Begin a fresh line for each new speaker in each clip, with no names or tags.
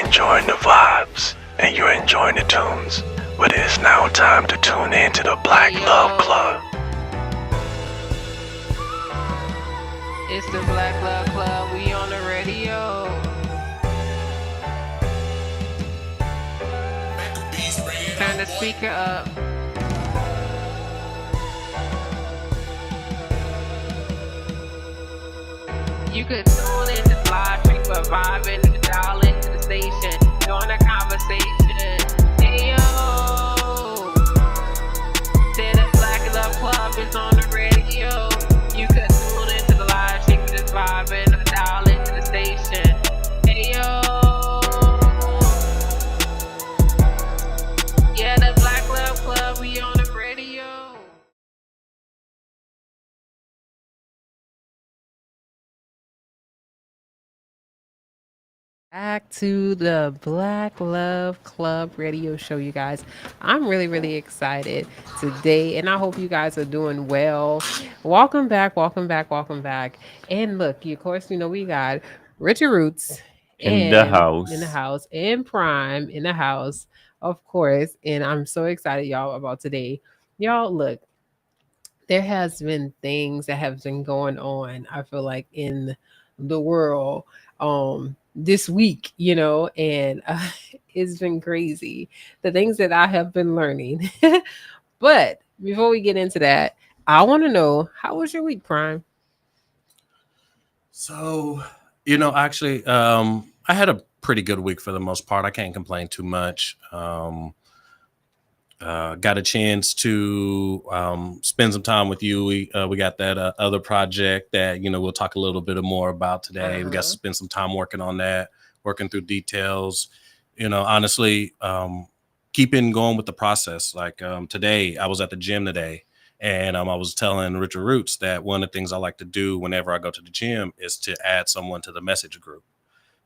enjoying the vibes and you're enjoying the tunes, but it is now time to tune in to the Black Love Club.
It's the Black Love Club. We on the radio. Turn the speaker up. You could tune in to live stream, but vibing and dial into the station. Join a conversation. Hey yo, say the Black Love Club is on the radio. You could tune into the live stream, just vibing and dial into the station. Hey yo, yeah, the Black Love Club, we on the radio. Back to the Black Love Club radio show, you guys. I'm really excited today, and I hope you guys are doing well. Welcome back, welcome back, welcome back. And look, of course, we got Richard Roots
In the
in the
house.
house, and Prime in the house, of course. And I'm so excited, y'all, about today. Y'all, look, there has been things that have been going on, I feel like, in the world this week, and it's been crazy, the things that I have been learning. But before we get into that, I want to know, how was your week, Prime?
So, actually, I had a pretty good week for the most part. I can't complain too much. Got a chance to spend some time with you. We got that other project that we'll talk a little bit more about today. We got to spend some time working on that, working through details. Honestly, keeping going with the process. Like today, I was at the gym today, and I was telling Richard Roots that one of the things I like to do whenever I go to the gym is to add someone to the message group,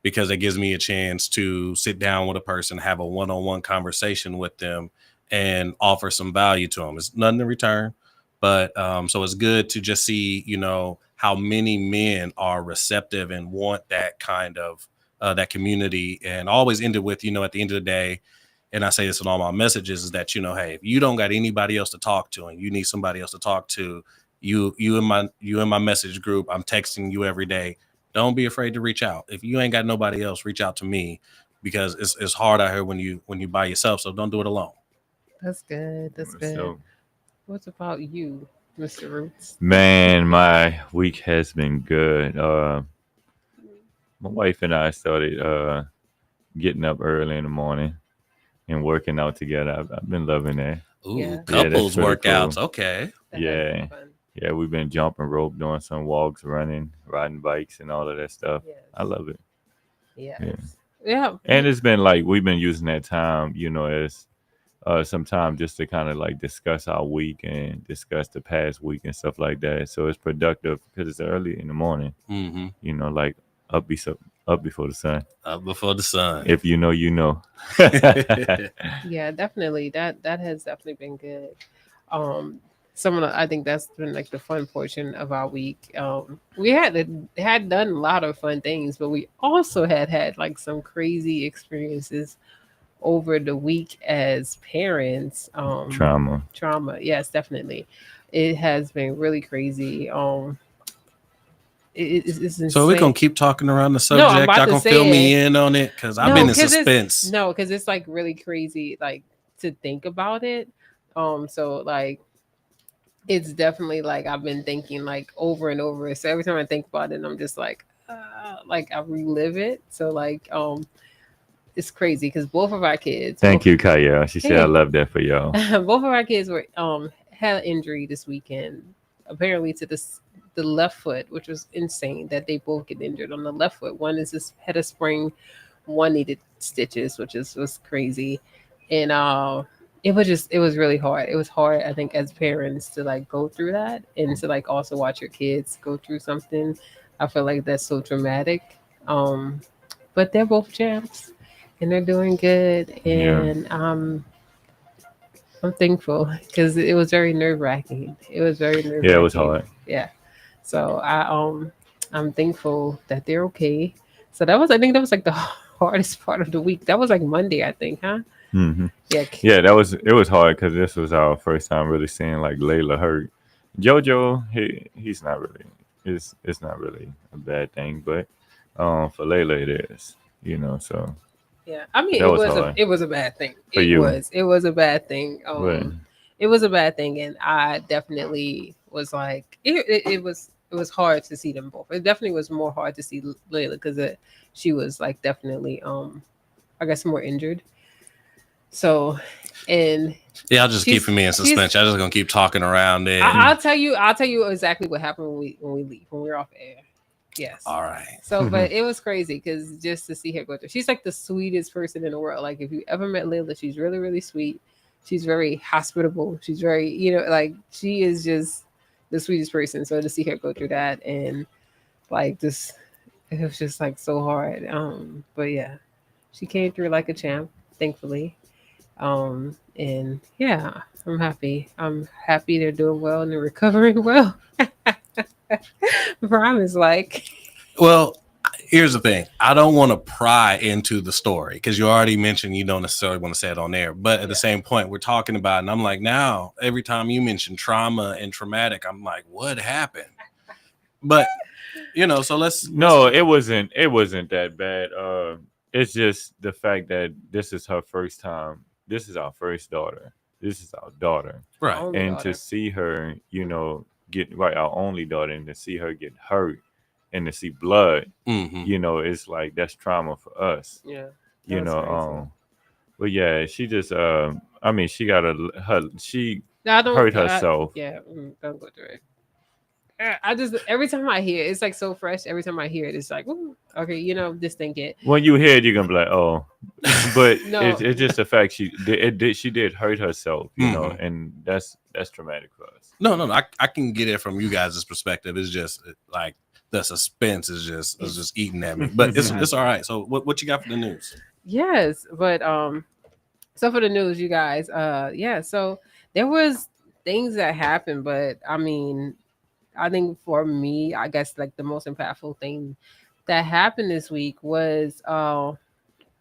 because it gives me a chance to sit down with a person, have a one-on-one conversation with them, and offer some value to them. It's nothing in return, but so it's good to just see, how many men are receptive and want that kind of that community. And always end it with, at the end of the day, and I say this in all my messages, is that, hey, if you don't got anybody else to talk to and you need somebody else to talk to, you in my message group, I'm texting you every day. Don't be afraid to reach out. If you ain't got nobody else, reach out to me, because it's hard out here when you by yourself. So don't do it alone.
That's good. That's good.
So,
What's about you, Mr. Roots?
man, my week has been good. My wife and I started getting up early in the morning and working out together. I've been loving that.
Ooh,
Yeah.
couples
pretty
workouts.
cool.
Okay.
That has
Yeah.
been fun.
Yeah, we've been jumping rope, doing some walks, running, riding bikes, and all of that stuff.
Yes.
I love it.
Yes. Yeah.
And it's been like we've been using that time, as some time just to kind of like discuss our week and discuss the past week and stuff like that. So it's productive because it's early in the morning,
Mm-hmm.
like up, up before the sun.
Up before the sun.
If you know, you know.
Yeah, definitely. That has definitely been good. I think that's been like the fun portion of our week. We had done a lot of fun things, but we also had like some crazy experiences over the week as parents.
Trauma.
Yes, definitely. It has been really crazy. It's insane.
So we're gonna keep talking around the
I'm
subject.
about
Y'all
to
gonna
say
fill me
it.
in on it, because I've
No,
been in
'cause
suspense.
because it's like really crazy, like, to think about it. So like, it's definitely like I've been thinking like over and over. So every time I think about it, I'm just like I relive it. So like it's crazy because both of our kids.
Thank you, Kaya. She said I love that for y'all.
Both of our kids were had injury this weekend. Apparently to the left foot, which was insane that they both get injured on the left foot. One is just had a sprain, one needed stitches, which was crazy. And it was really hard. It was hard, I think, as parents to like go through that and to like also watch your kids go through something. I feel like that's so traumatic. But they're both champs and they're doing good. And I'm thankful because it was very nerve wracking. It was very nerve wracking.
Yeah, it was hard.
Yeah. So I'm thankful that they're okay. So I think that was like the hardest part of the week. That was like Monday, I think, huh?
Hmm.
Yeah.
Yeah, it was hard because this was our first time really seeing like Layla hurt. Jojo, he's not really it's not really a bad thing, but for Layla it is, so
Yeah, I mean,
that was hard
it was a bad thing.
for you.
It was a bad thing.
But
It was a bad thing, and I definitely was like, it was hard to see them both. It definitely was more hard to see Layla because she was like definitely I guess more injured. So, and
Yeah, I'll just
she's
keeping me in
she's
suspense. I'm just gonna keep talking around it.
I'll tell you exactly what happened when we leave when we're off air. Yes.
All right.
So, but it was crazy because just to see her go through, she's like the sweetest person in the world. Like if you ever met Layla, she's really, really sweet. She's very hospitable. She's very, like she is just the sweetest person. So to see her go through that and like this, it was just like so hard. But yeah, she came through like a champ, thankfully. And yeah, I'm happy. I'm happy they're doing well and they're recovering well. Promise, like.
Well, here's the thing. I don't want to pry into the story because you already mentioned you don't necessarily want to say it on there. But at the same point, we're talking about it, and I'm like, now every time you mention trauma and traumatic, I'm like, what happened? But so
no, it wasn't that bad. It's just the fact that this is her first time. This is our first daughter. This is our daughter.
right.
Only
And
daughter.
to see her, get right, our only daughter, and to see her get hurt and to see blood,
Mm-hmm.
it's like that's trauma for us.
Yeah.
You
That's
know,
crazy.
but yeah, she just I mean she got she
No, I don't.
hurt herself.
Yeah, don't go through it. I just every time I hear it, it's like so fresh. Every time I hear it, it's like, ooh, okay, this thing get
When you hear it, you're gonna be like, oh, but
no.
it's just the fact she did hurt herself,
Mhm.
and that's traumatic for us.
No. I can get it from you guys' perspective. It's just like the suspense is just eating at me. But it's all right. So what you got for the news?
Yes, but so for the news, you guys, yeah, so there was things that happened, but I mean, I think for me, I guess like the most impactful thing that happened this week was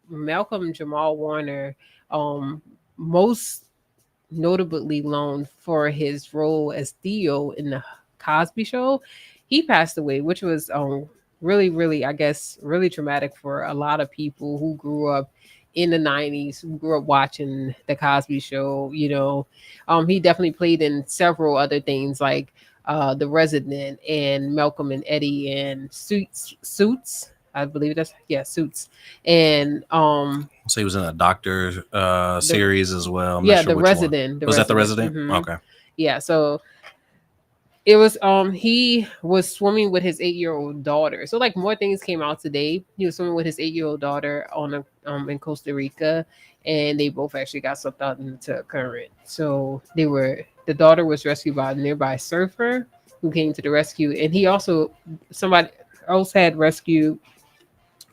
Malcolm Jamal Warner, um, most notably known for his role as Theo in the Cosby Show. He passed away, which was really, really, I guess, really traumatic for a lot of people who grew up in the 90s, who grew up watching the Cosby Show. He definitely played in several other things like The Resident and Malcolm and Eddie and Suits. I believe Suits. And
So he was in a doctor series as well. I'm
yeah,
not sure
The
which one.
Resident.
Was that The Resident?
Mhm.
Okay.
Yeah, so it was he was swimming with his 8-year-old daughter. So like more things came out today. He was swimming with his 8-year-old daughter on a in Costa Rica, and they both actually got swept out into a current. So the daughter was rescued by a nearby surfer who came to the rescue, and somebody else had rescued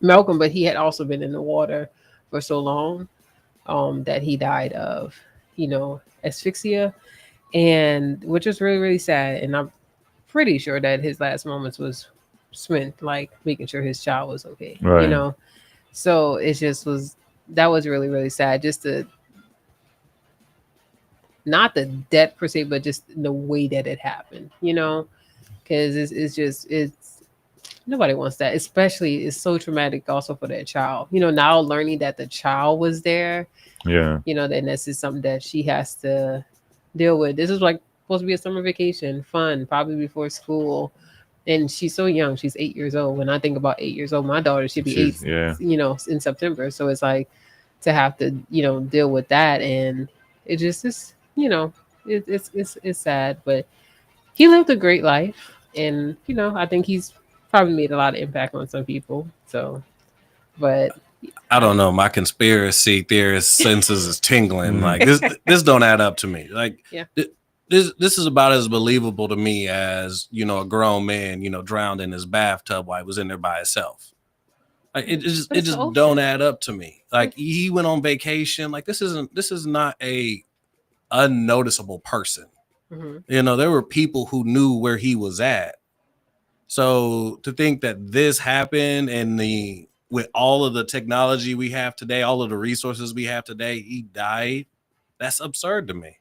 Malcolm, but he had also been in the water for so long that he died of asphyxia, and which is really, really sad. And I'm pretty sure that his last moments was spent like making sure his child was okay.
Right.
So it just was that was really, really sad. Just not the death per se, but just the way that it happened. Because it's nobody wants that. Especially it's so traumatic also for that child. Now learning that the child was there.
Yeah.
Then this is something that she has to deal with. This is like supposed to be a summer vacation, fun, probably before school. And she's so young. She's 8 years old. When I think about 8 years old, my daughter should be
She's-
8,
yeah.
in September. So it's like to have to, deal with that. And it just is, it's sad. But he lived a great life. And, I think he's probably made a lot of impact on some people. So, but
I don't know. My conspiracy theorist senses is tingling. Like this don't add up to me. Like
Yeah.
This is about as believable to me as a grown man drowned in his bathtub while he was in there by himself. Like it just don't add up to me. Like he went on vacation. Like this is not a unnoticeable person.
Mm-hmm.
There were people who knew where he was at. So to think that this happened and the with all of the technology we have today, all of the resources we have today, he died. That's absurd to me.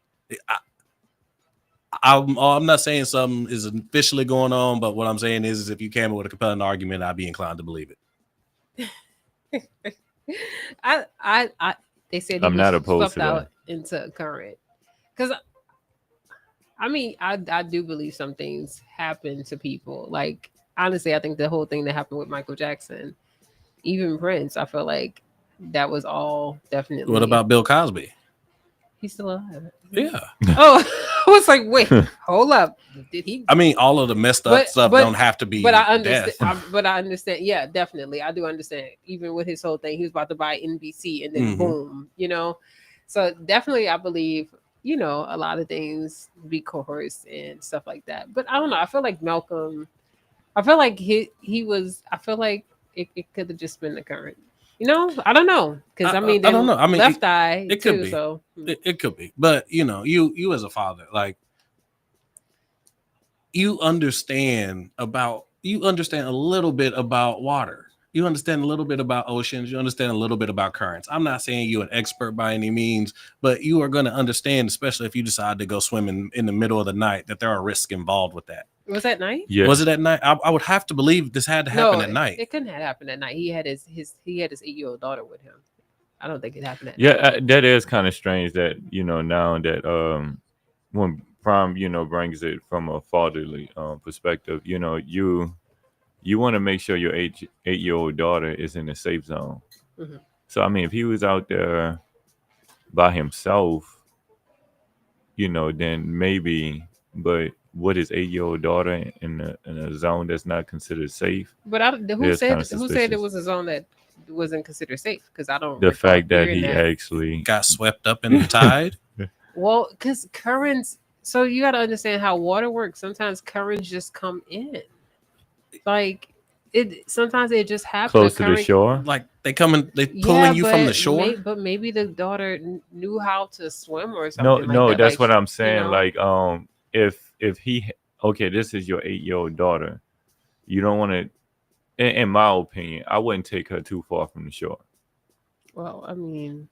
I'm not saying something is officially going on, but what I'm saying is if you came up with a compelling argument, I'd be inclined to believe it.
They said he
I'm
was
not opposed
swept
to that.
out into current. Because I mean, I do believe some things happen to people. Like honestly, I think the whole thing that happened with Michael Jackson, even Prince, I feel like that was all definitely.
What about Bill Cosby?
He's still alive?
Yeah.
Oh, I was like, wait, hold up. Did he?
I mean, all of the messed up stuff don't have to be
But I understand.
death.
But I understand. Yeah, definitely. I do understand. Even with his whole thing, he was about to buy NBC, and then boom, So definitely, I believe a lot of things be coerced and stuff like that. But I don't know. I feel like Malcolm. I feel like he was. I feel like it could have just been the current. I don't know because I mean,
I don't know. I mean,
Left Eye.
it
too,
could be.
So
It could be, but you as a father, like you understand a little bit about water. You understand a little bit about oceans. You understand a little bit about currents. I'm not saying you're an expert by any means, but you are going to understand, especially if you decide to go swimming in the middle of the night, that there are risks involved with that.
was that night?
Yeah.
Was it at night? I would have to believe this had to happen at night.
It couldn't have happened at night. He had his 8-year-old daughter with him. I don't think it happened at night.
Yeah, that is kind of strange that now that when Prime brings it from a fatherly perspective, you want to make sure your 8-year-old daughter is in a safe zone.
Mm-hmm.
So I mean, if he was out there by himself, then maybe. But with his 8-year-old daughter in a zone that's not considered safe.
But who said it was a zone that wasn't considered safe? Because I don't.
The fact that he actually
got swept up in the tide.
Well, because currents. So you got to understand how water works. Sometimes currents just come in. Like it. Sometimes it just happens.
Close to the shore.
Like they pulling you from the shore.
But maybe the daughter knew how to swim or something.
No,
that.
That's what I'm saying. Like if he this is your 8-year-old daughter, you don't want to. In my opinion, I wouldn't take her too far from the shore.
Well, I mean,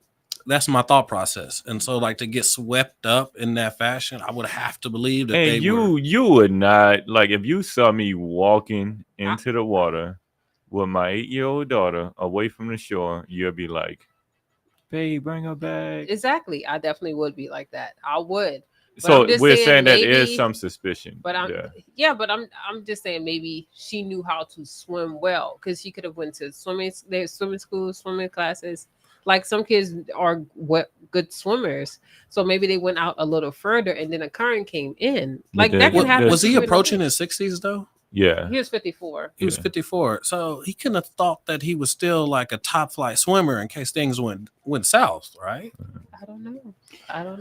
that's my thought process, and so like to get swept up in that fashion, I would have to believe that.
And you would not like if you saw me walking into the water with my 8-year-old daughter away from the shore, you'd be like, "Babe, bring her back."
Exactly, I definitely would be like that. I would.
So we're saying that there is some suspicion.
But I'm just saying maybe she knew how to swim well because she could have went to swimming schools, swimming classes. Like some kids are good swimmers, so maybe they went out a little further and then a current came in. Like that can happen.
Was he approaching his 60s though?
Yeah,
he was 54.
He was 54, so he couldn't have thought that he was still like a top flight swimmer in case things went south, right?
I don't know. I don't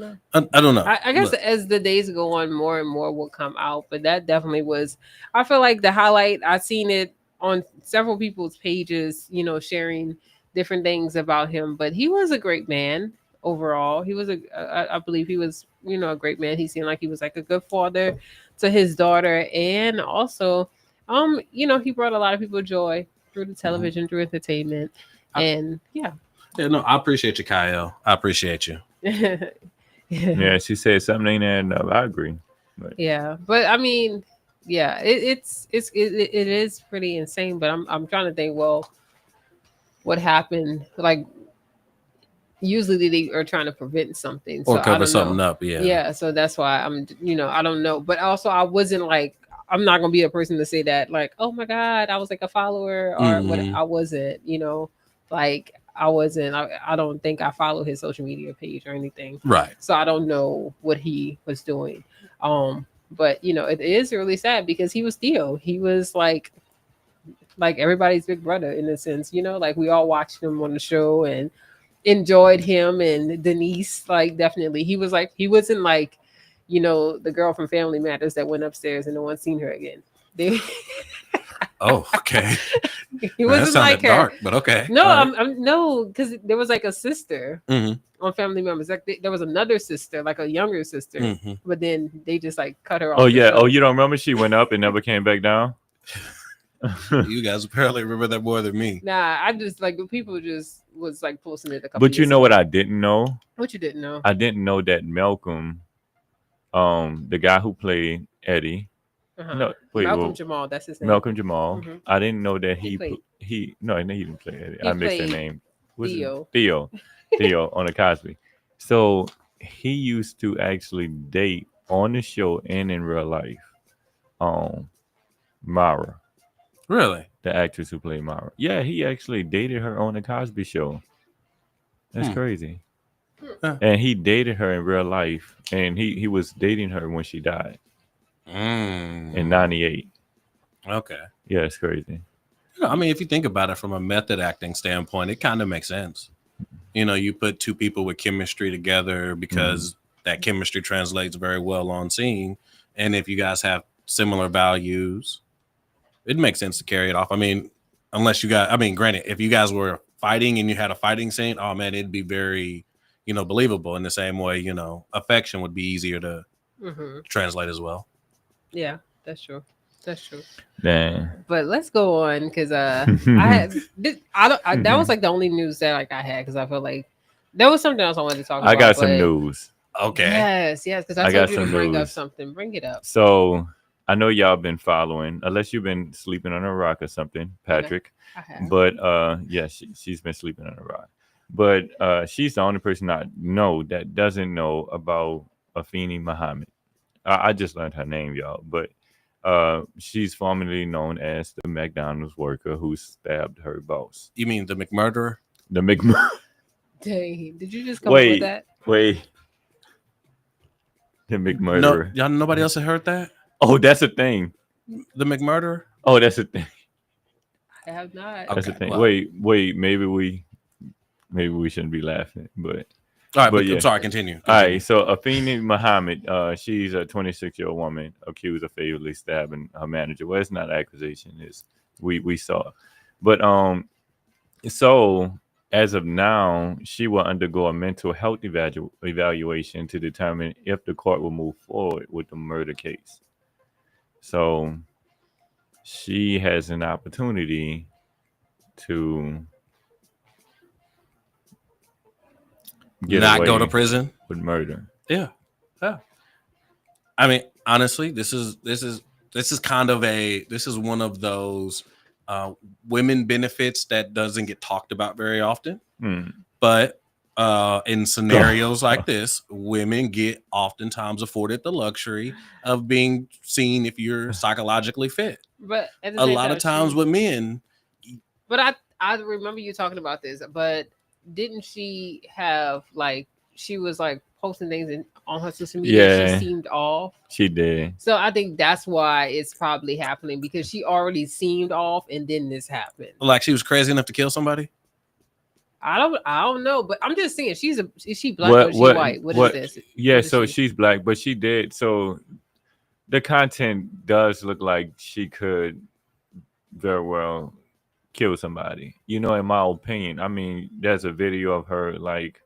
know.
I
guess as the days go on, more and more will come out. But that definitely was. I feel like the highlight. I've seen it on several people's pages. Sharing different things about him. But he was a great man overall. He was I believe he was a great man. He seemed like he was like a good father to his daughter, and also he brought a lot of people joy through the television, through entertainment, and yeah.
Yeah, no, I appreciate you, Kyle. I appreciate you.
Yeah, she said something ain't adding up. I agree.
Yeah, but I mean, yeah, it is pretty insane. But I'm trying to think. Well, what happened? Like, usually they are trying to prevent something
or cover something up. Yeah,
yeah. So that's why I'm. I don't know. But also, I wasn't like. I'm not gonna be a person to say that. Like, oh my God, I was like a follower, or what? I wasn't. Like. I wasn't. I don't think I follow his social media page or anything.
Right.
So I don't know what he was doing. But it is really sad because he was Theo. He was like everybody's big brother in a sense. Like we all watched him on the show and enjoyed him. And Denise, like definitely, he wasn't like, the girl from Family Matters that went upstairs and no one seen her again.
Oh, okay.
He wasn't like her.
Dark, but okay.
No, no, because there was like a sister
on
Family Members. Like there was another sister, like a younger sister, but then they just like cut her off.
Oh yeah. Oh, you don't remember she went up and never came back down?
You guys apparently remember that more than me.
Nah, I just like people just was like posting it a couple.
But you
years
know
ago.
what I didn't know?
What you didn't know?
I didn't know that Malcolm, the guy who played Eddie, no, wait,
Malcolm
well,
Jamal, that's his name.
Malcolm Jamal.
Mhm.
I didn't know that
He played-
he didn't play Eddie.
He
I missed the
played
name. What's his-
Theo.
Theo on the Cosby. So he used to actually date on the show and in real life. Mara,
Really?
the actress who played Mara. Yeah, he actually dated her on the Cosby Show. That's crazy.
Huh.
And he dated her in real life, and he was dating her when she died in '98.
Okay.
Yeah, it's crazy.
I mean, if you think about it from a method acting standpoint, it kind of makes sense. You put two people with chemistry together because that chemistry translates very well on scene. And if you guys have similar values, it makes sense to carry it off. I mean, granted, if you guys were fighting and you had a fighting scene, oh man, it'd be very, believable in the same way, affection would be easier to translate as well.
Yeah, that's true. That's true.
Dang.
But let's go on because I had that was like the only news that like I had because I felt like there was something else I wanted to talk about.
I got some
but-
news.
Okay.
Yes, because I
got
told you to
some
bring up
news.
something. Bring it up.
So I know y'all been following, unless you've been sleeping on a rock or something, Patrick.
I have.
But yeah, she's been sleeping on a rock. But she's the only person I know that doesn't know about Afeni Muhammad. I just learned her name, y'all. But she's formerly known as the McDonald's worker who stabbed her boss.
You mean the McMurderer?
The McMurder.
Dang, did you just come up with that?
Wait. The McMurderer.
No, nobody else had heard that?
Oh, that's a thing.
The McMurderer?
Oh, that's a thing.
I have not.
That's the
Okay,
thing.
well.
Wait. Maybe we shouldn't be laughing, but
All right, but
yeah.
I'm sorry, continue.
all right. So Afeni Muhammad, she's a 26-year-old woman accused of fatally stabbing her manager. Well, it's not an accusation. It's we saw, but so as of now, she will undergo a mental health evaluation to determine if the court will move forward with the murder case. So she has an opportunity to
Not
away
go to prison?
with murder.
Yeah. I mean, honestly, this is kind of one of those women benefits that doesn't get talked about very often. But in scenarios like this, women get oftentimes afforded the luxury of being seen if you're psychologically fit.
But at the
A
same
lot
time,
of times with men,
But I remember you talking about this. But didn't she have like she was like posting things on her social media?
Yeah.
She seemed off.
She did.
So I think that's why it's probably happening because she already seemed off, and then this happened.
like she was crazy enough to kill somebody.
I don't know, but I'm just saying is she black or is she white? What is this?
Yeah,
What is
so
she?
she's black, but she did. So the content does look like she could very well kill somebody. In my opinion. I mean, there's a video of her like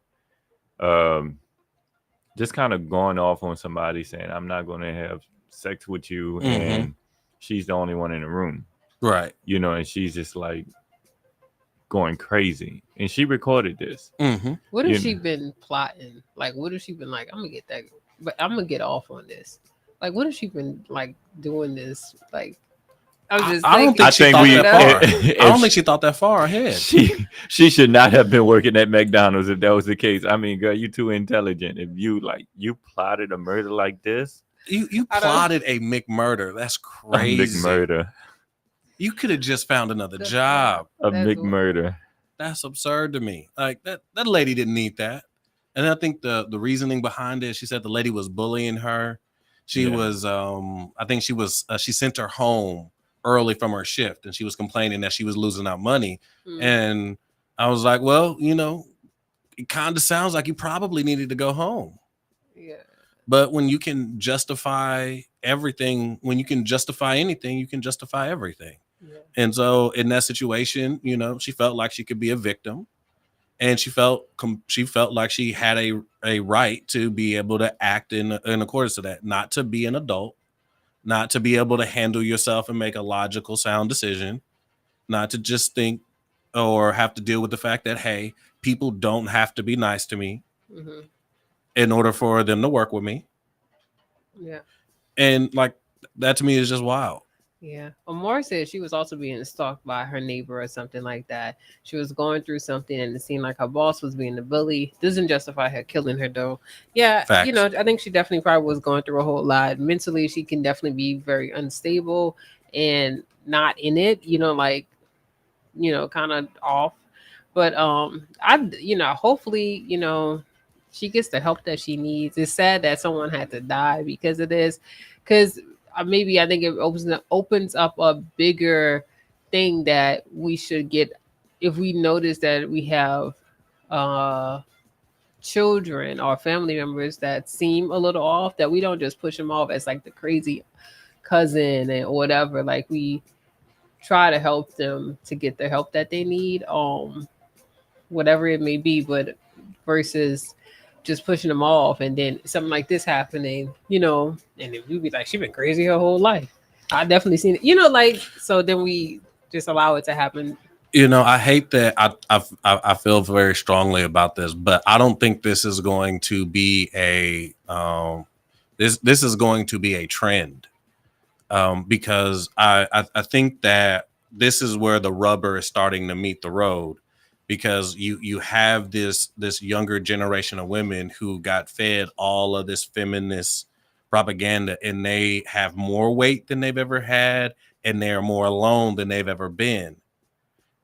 just kind of going off on somebody saying, I'm not going to have sex with you. And she's the only one in the room.
Right.
And she's just like going crazy. And she recorded this.
What if she been plotting? Like, what if she been like, I'm gonna get that, but I'm gonna get off on this. Like, what if she been like doing this? Like,
I don't think she thought that far. I don't think she thought that far ahead.
She should not have been working at McDonald's if that was the case. I mean, girl, you too intelligent. If you plotted a murder like this,
you plotted a McMurder. That's crazy.
A McMurder.
You could have just found another job.
A McMurder.
That's absurd to me. Like that lady didn't need that. And I think the reasoning behind it, she said the lady was bullying her. She was I think she sent her home early from her shift and she was complaining that she was losing out money. And I was like, well, it kind of sounds like you probably needed to go home.
Yeah.
But when you can justify everything, when you can justify anything, you can justify everything. Yeah. And so in that situation, she felt like she could be a victim, and she felt like she had a right to be able to act in accordance to that, not to be an adult, not to be able to handle yourself and make a logical, sound decision, not to just think or have to deal with the fact that, hey, people don't have to be nice to me
Mm-hmm.
in order for them to work with me.
Yeah.
And like that to me is just wild.
Yeah. Amor said she was also being stalked by her neighbor or something like that. She was going through something and it seemed like her boss was being a bully. Doesn't justify her killing her though. Yeah, you
Facts.
know, I think she definitely probably was going through a whole lot. Mentally, she can definitely be very unstable and not in it, you know, like, you know, kind of off. But hopefully, you know, she gets the help that she needs. It's sad that someone had to die because of this, because maybe I think it opens up a bigger thing that we should get if we notice that we have uh children or family members that seem a little off, that we don't just push them off as like the crazy cousin and whatever. Like we try to help them to get the help that they need, whatever it may be, but versus just pushing them off and then something like this happening, you know, and then we'd be like, she been crazy her whole life. I definitely seen it, you know, like, so then we just allow it to happen.
You know, I hate that. I feel very strongly about this, but I don't think this is going to be a this is going to be a trend, because I think that this is where the rubber is starting to meet the road, because you have this younger generation of women who got fed all of this feminist propaganda, and they have more weight than they've ever had, and they're more alone than they've ever been.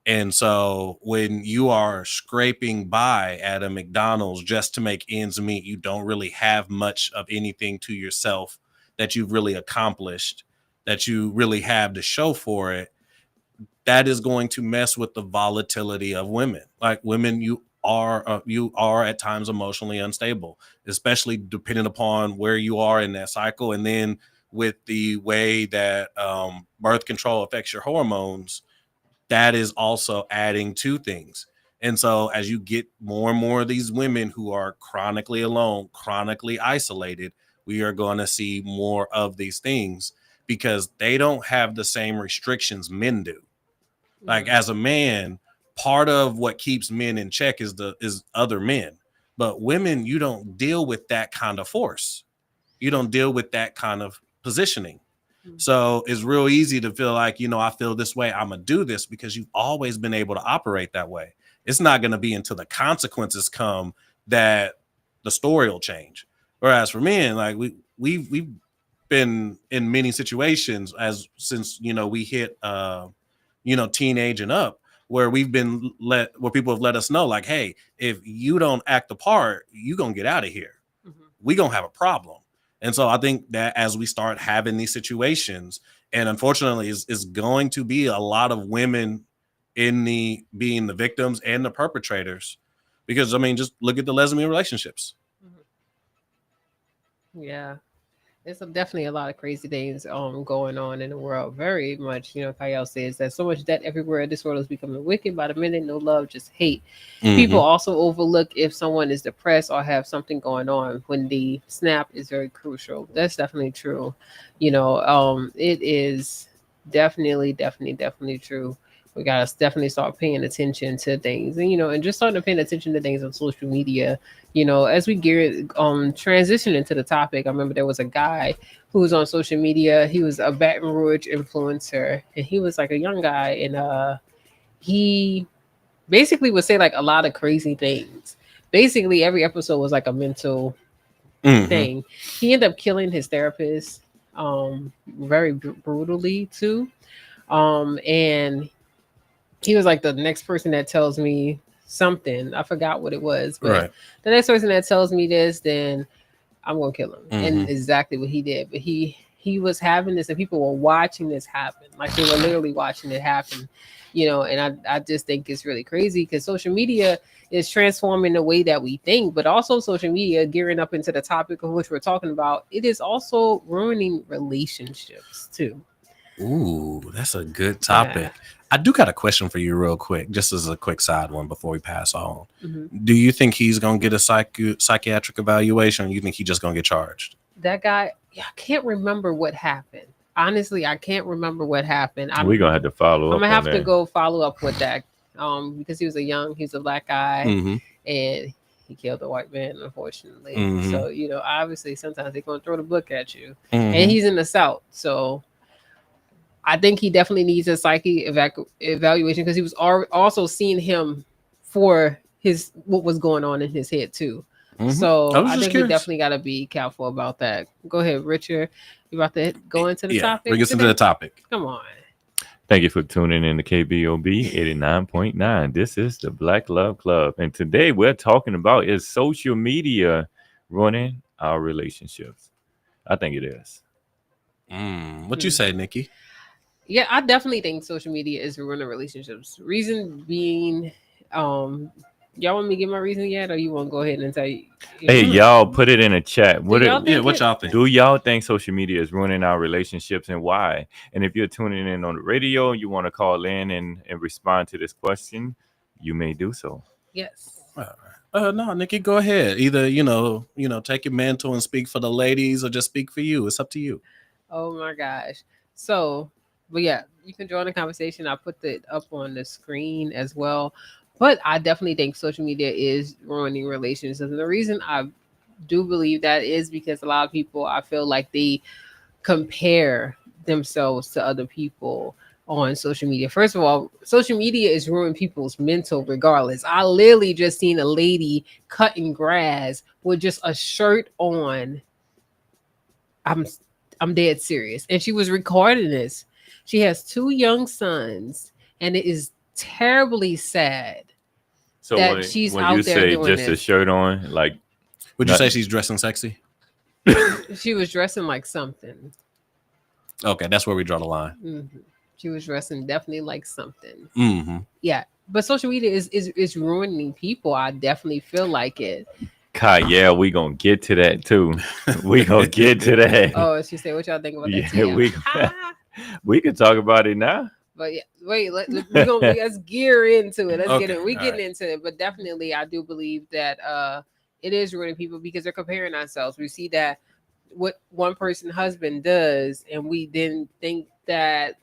And so when you are scraping by at a McDonald's just to make ends meet, you don't really have much of anything to yourself that you've really accomplished, that you really have to show for it. That is going to mess with the volatility of women. Like women, you are at times emotionally unstable, especially depending upon where you are in that cycle. And then with the way that birth control affects your hormones, that is also adding to things. And so as you get more and more of these women who are chronically alone, chronically isolated, we are going to see more of these things because they don't have the same restrictions men do. Like as a man, part of what keeps men in check is other men. But women, you don't deal with that kind of force. You don't deal with that kind of positioning. So it's real easy to feel like, you know, I feel this way, I'm going to do this, because you've always been able to operate that way. It's not going to be until the consequences come that the story will change. Whereas for men, like we've been in many situations since, you know, we hit, teenage and up, where we've been where people have let us know, like, hey, if you don't act the part, you're going to get out of here. Mm-hmm. We're going to have a problem. And so I think that as we start having these situations, and unfortunately is going to be a lot of women being the victims and the perpetrators, because I mean, just look at the lesbian relationships.
Yeah. There's definitely a lot of crazy things going on in the world. Very much, you know, Kyle says there's so much debt everywhere. This world is becoming wicked by the minute. No love, just hate. Mm-hmm. People also overlook if someone is depressed or have something going on when the snap is very crucial. That's definitely true. You know, it is definitely true. We gotta definitely start paying attention to things, and you know, and just starting paying attention to things on social media. You know, as we transition into the topic, I remember there was a guy who was on social media. He was a Baton Rouge influencer, and he was like a young guy, and he basically would say like a lot of crazy things. Basically, every episode was like a mental thing. He ended up killing his therapist, very brutally too, and he was like the next person that tells me something. I forgot what it was, but the next person that tells me this, then I'm gonna kill him. And exactly what he did. But he was having this, and people were watching this happen. Like they were literally watching it happen. You know, and I just think it's really crazy because social media is transforming the way that we think, but also social media, gearing up into the topic of which we're talking about, it is also ruining relationships too.
Ooh, that's a good topic. Yeah. I do got a question for you real quick, just as a quick side one before we pass on. Do you think he's going to get a psychiatric evaluation, or you think he's just going to get charged?
That guy, Yeah, I can't remember what happened. Honestly, I can't remember what happened.
We're gonna have to follow
I'm
up
gonna
on
have to
that.
go follow up with that. Because he was a black guy,
Mm-hmm.
and he killed a white man, unfortunately.
Mhm.
So, obviously sometimes they're gonna throw the book at you.
Mm-hmm.
And he's in the South, so I think he definitely needs a psyche evaluation because he was also seeing him for his what was going on in his head too.
Mhm. I
So
was
I
just
think we
curious.
definitely got to be careful about that. Go ahead, Richard. You about to go into the topic?
Bring us into
today?
the topic.
Come on.
Thank you for tuning in to KBOB 89.9. This is the Black Love Club. And today we're talking about, is social media ruining our relationships? I think it is.
What you say, Nikki?
Yeah, I definitely think social media is ruining relationships. Reason being, y'all want me to give my reason yet, or you want to go ahead and tell you?
Hey, y'all, put it in a chat.
Do y'all think
What
it?
y'all think?
Do y'all think social media is ruining our relationships, and why? And if you're tuning in on the radio, you want to call in and respond to this question, you may do so.
Yes.
No, Nikki, go ahead. Either take your mantle and speak for the ladies, or just speak for you. It's up to you.
Oh my gosh. So, but yeah, you can join the conversation. I put it up on the screen as well. But I definitely think social media is ruining relationships. And the reason I do believe that is because a lot of people, I feel like they compare themselves to other people on social media. First of all, social media is ruining people's mental regardless. I literally just seen a lady cutting grass with just a shirt on. I'm dead serious. And she was recording this. She has 2 young sons, and it is terribly sad
So
that she's
when
out
you
there
say
doing
just a
this.
shirt on, like,
Would you
Not-
say she's dressing sexy?
She was dressing like something.
Okay, that's where we draw the line.
Mhm. She was dressing definitely like something.
Mm-hmm.
Yeah, but social media is ruining people. I definitely feel like it.
Kai, yeah, we gonna get to that too. We gonna get to that.
Oh, she said, "What y'all think about that?"
Yeah, we can talk about it now.
But yeah, wait, let's gear into it. Let's get
Okay,
it. We
all
getting
right.
into it, but definitely, I do believe that it is ruining people because they're comparing ourselves. We see that what one person husband does, and we then think that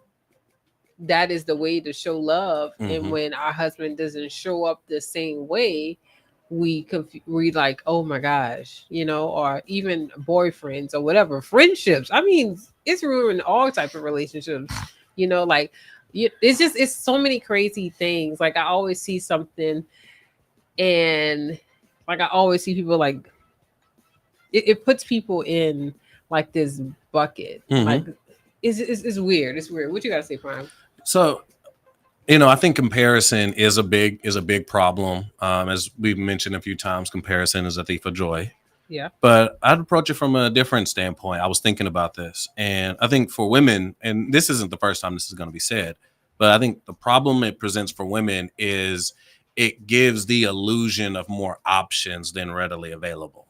is the way to show love.
Mhm.
And when our husband doesn't show up the same way, we like, oh my gosh, or even boyfriends or whatever, friendships. I mean, it's ruining all type of relationships. Like it's so many crazy things. Like I always see something, and like I always see people like it puts people in like this bucket.
Mhm.
Like it's weird. It's weird. What you gotta say, Prime?
So, I think comparison is a big problem. As we've mentioned a few times, comparison is a thief of joy.
Yeah.
But I'd approach it from a different standpoint. I was thinking about this, and I think for women, and this isn't the first time this is going to be said, but I think the problem it presents for women is it gives the illusion of more options than readily available.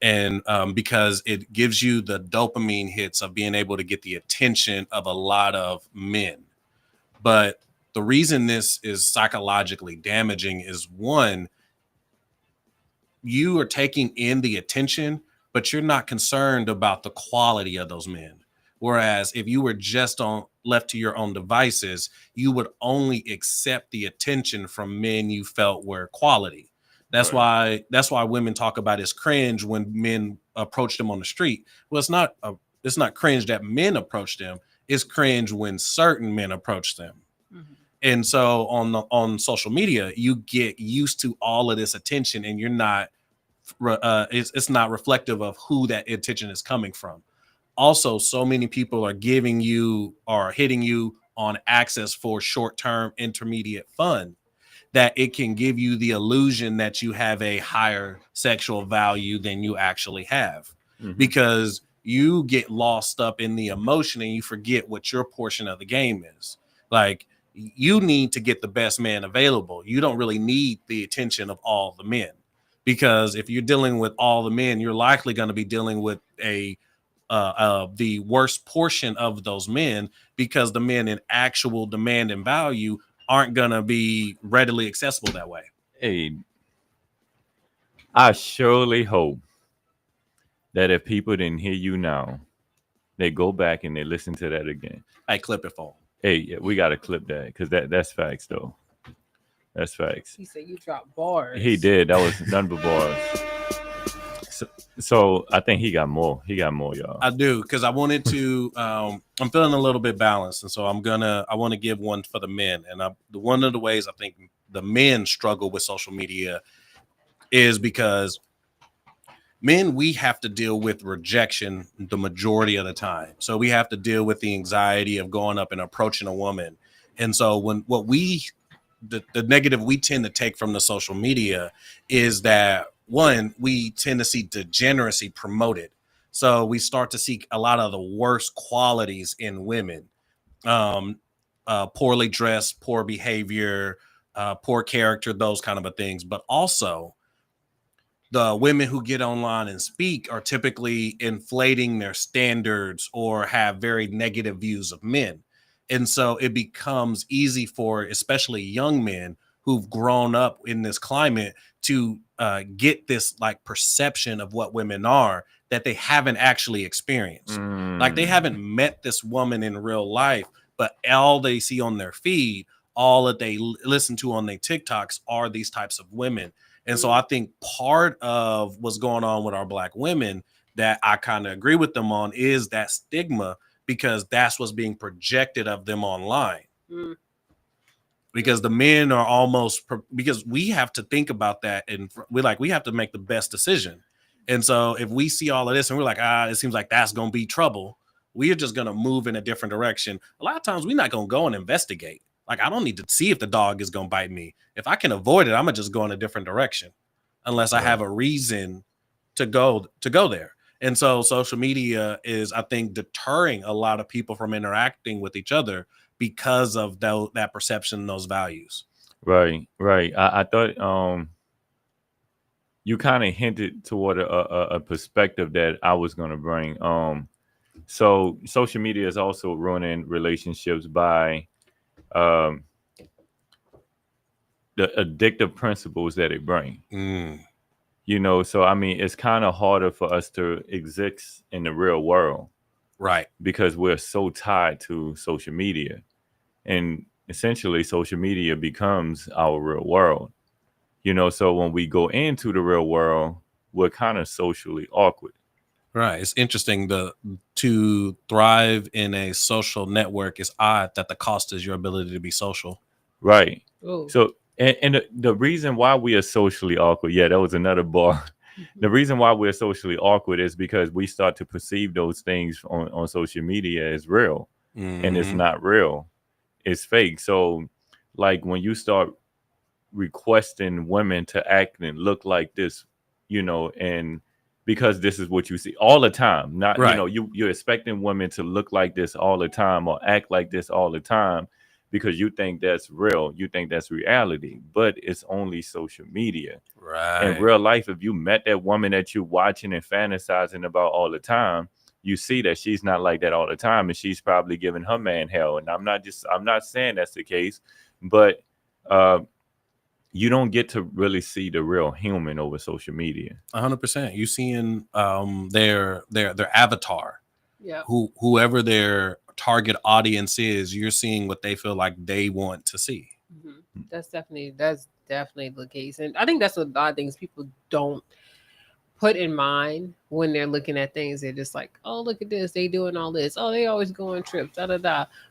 And because it gives you the dopamine hits of being able to get the attention of a lot of men. But the reason this is psychologically damaging is, one, you are taking in the attention, but you're not concerned about the quality of those men. Whereas if you were just left to your own devices, you would only accept the attention from men you felt were quality. That's why women talk about it's cringe when men approach them on the street. Well, it's not cringe that men approach them. It's cringe when certain men approach them. Mm-hmm. And so on social media, you get used to all of this attention, and you're not. It's not reflective of who that attention is coming from. Also, so many people are giving you or hitting you on access for short-term intermediate fun that it can give you the illusion that you have a higher sexual value than you actually have, because you get lost up in the emotion and you forget what your portion of the game is. Like, you need to get the best man available. You don't really need the attention of all the men, because if you're dealing with all the men, you're likely going to be dealing with the worst portion of those men, because the men in actual demand and value aren't going to be readily accessible that way.
Hey, I surely hope that if people didn't hear you now, they go back and they listen to that again.
I clip it for 'em.
Hey, we got to clip that because that's facts, though. That's facts.
He said you dropped bars.
He did. That was none but bars. So I think he got more. He got more, y'all.
I do, because I wanted to. I'm feeling a little bit balanced, and so I want to give one for the men. And one of the ways I think the men struggle with social media is because men, we have to deal with rejection the majority of the time. So we have to deal with the anxiety of going up and approaching a woman. And so the negative we tend to take from the social media is that, one, we tend to see degeneracy promoted. So we start to see a lot of the worst qualities in women, poorly dressed, poor behavior, poor character, those kind of things. But also, the women who get online and speak are typically inflating their standards or have very negative views of men. And so it becomes easy for especially young men who've grown up in this climate to get this like perception of what women are that they haven't actually experienced. Like they haven't met this woman in real life, but all they see on their feed, all that they listen to on their TikToks are these types of women. And so I think part of what's going on with our Black women that I kind of agree with them on is that stigma, because that's what's being projected of them online. Because the men are almost, because we have to think about that, and we have to make the best decision. And so if we see all of this and we're like, it seems like that's going to be trouble, we are just going to move in a different direction. A lot of times we're not going to go and investigate. Like, I don't need to see if the dog is going to bite me. If I can avoid it, I'm going to just go in a different direction unless I have a reason to go there. And so social media is, I think, deterring a lot of people from interacting with each other because of that perception and those values.
Right. I thought you kind of hinted toward a perspective that I was going to bring. So social media is also ruining relationships by the addictive principles that it brings. So I mean, it's kind of harder for us to exist in the real world,
right?
Because we're so tied to social media, and essentially social media becomes our real world. So when we go into the real world, we're kind of socially awkward.
Right. It's interesting to thrive in a social network is odd that the cost is your ability to be social.
Right.
Ooh.
So, and the reason why we are socially awkward, that was another bar. The reason why we're socially awkward is because we start to perceive those things on social media as real, and it's not real. It's fake. So like when you start requesting women to act and look like this, and because this is what you see all the time, not
right.
You're expecting women to look like this all the time or act like this all the time because you think that's real, you think that's reality, but it's only social media.
Right.
In real life, if you met that woman that you're watching and fantasizing about all the time, you see that she's not like that all the time, and she's probably giving her man hell. And I'm not saying that's the case, but you don't get to really see the real human over social media.
100%. You seeing their avatar, whoever their target audience is, you're seeing what they feel like they want to see.
That's definitely the case, and I think that's a lot of things people don't put in mind when they're looking at things. They're just like, oh, look at this, they doing all this, oh, they always go on trips,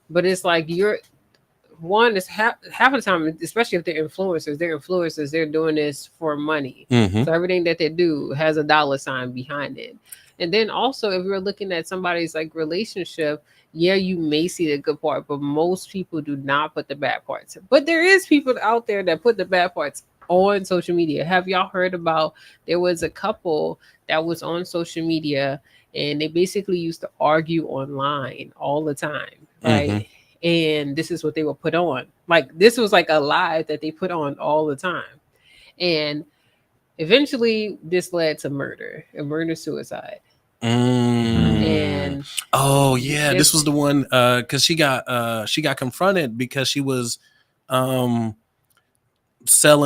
but it's like it's half of the time, especially if they're influencers, they're doing this for money. So everything that they do has a dollar sign behind it. And then also, if you're looking at somebody's like relationship, you may see the good part, but most people do not put the bad parts. But there is people out there that put the bad parts on social media. Have y'all heard about, there was a couple that was on social media and they basically used to argue online all the time, right? And this is what they would put on. Like, this was like a live that they put on all the time. And eventually this led to murder-suicide. And
this was the one because she got confronted because she was selling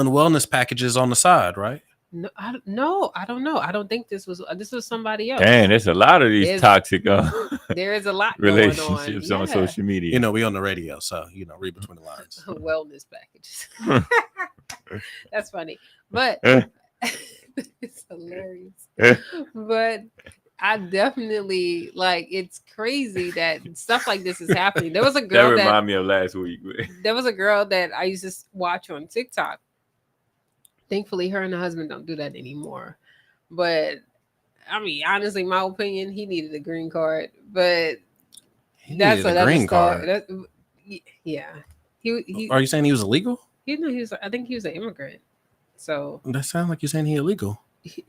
wellness packages on the side, right?
No, I don't know. I don't think this was somebody else.
Dang, there's a lot of these
There's-
toxic
There is a lot going on.
relationships on
Yeah.
social media.
You know, we on the radio, so read between the lines.
Wellness packages. That's funny, but it's hilarious. But I definitely like. It's crazy that stuff like this is happening. There was a
That
girl
remind me of last week.
there was a girl that I used to watch on TikTok. Thankfully, her and her husband don't do that anymore. But I mean, honestly, my opinion, he needed a green card. But
He
that's
needed a
another
green
story.
card.
Yeah, he
Are you saying he was illegal?
he no, he was. I think he was an immigrant. So
That sounds like you're saying he illegal.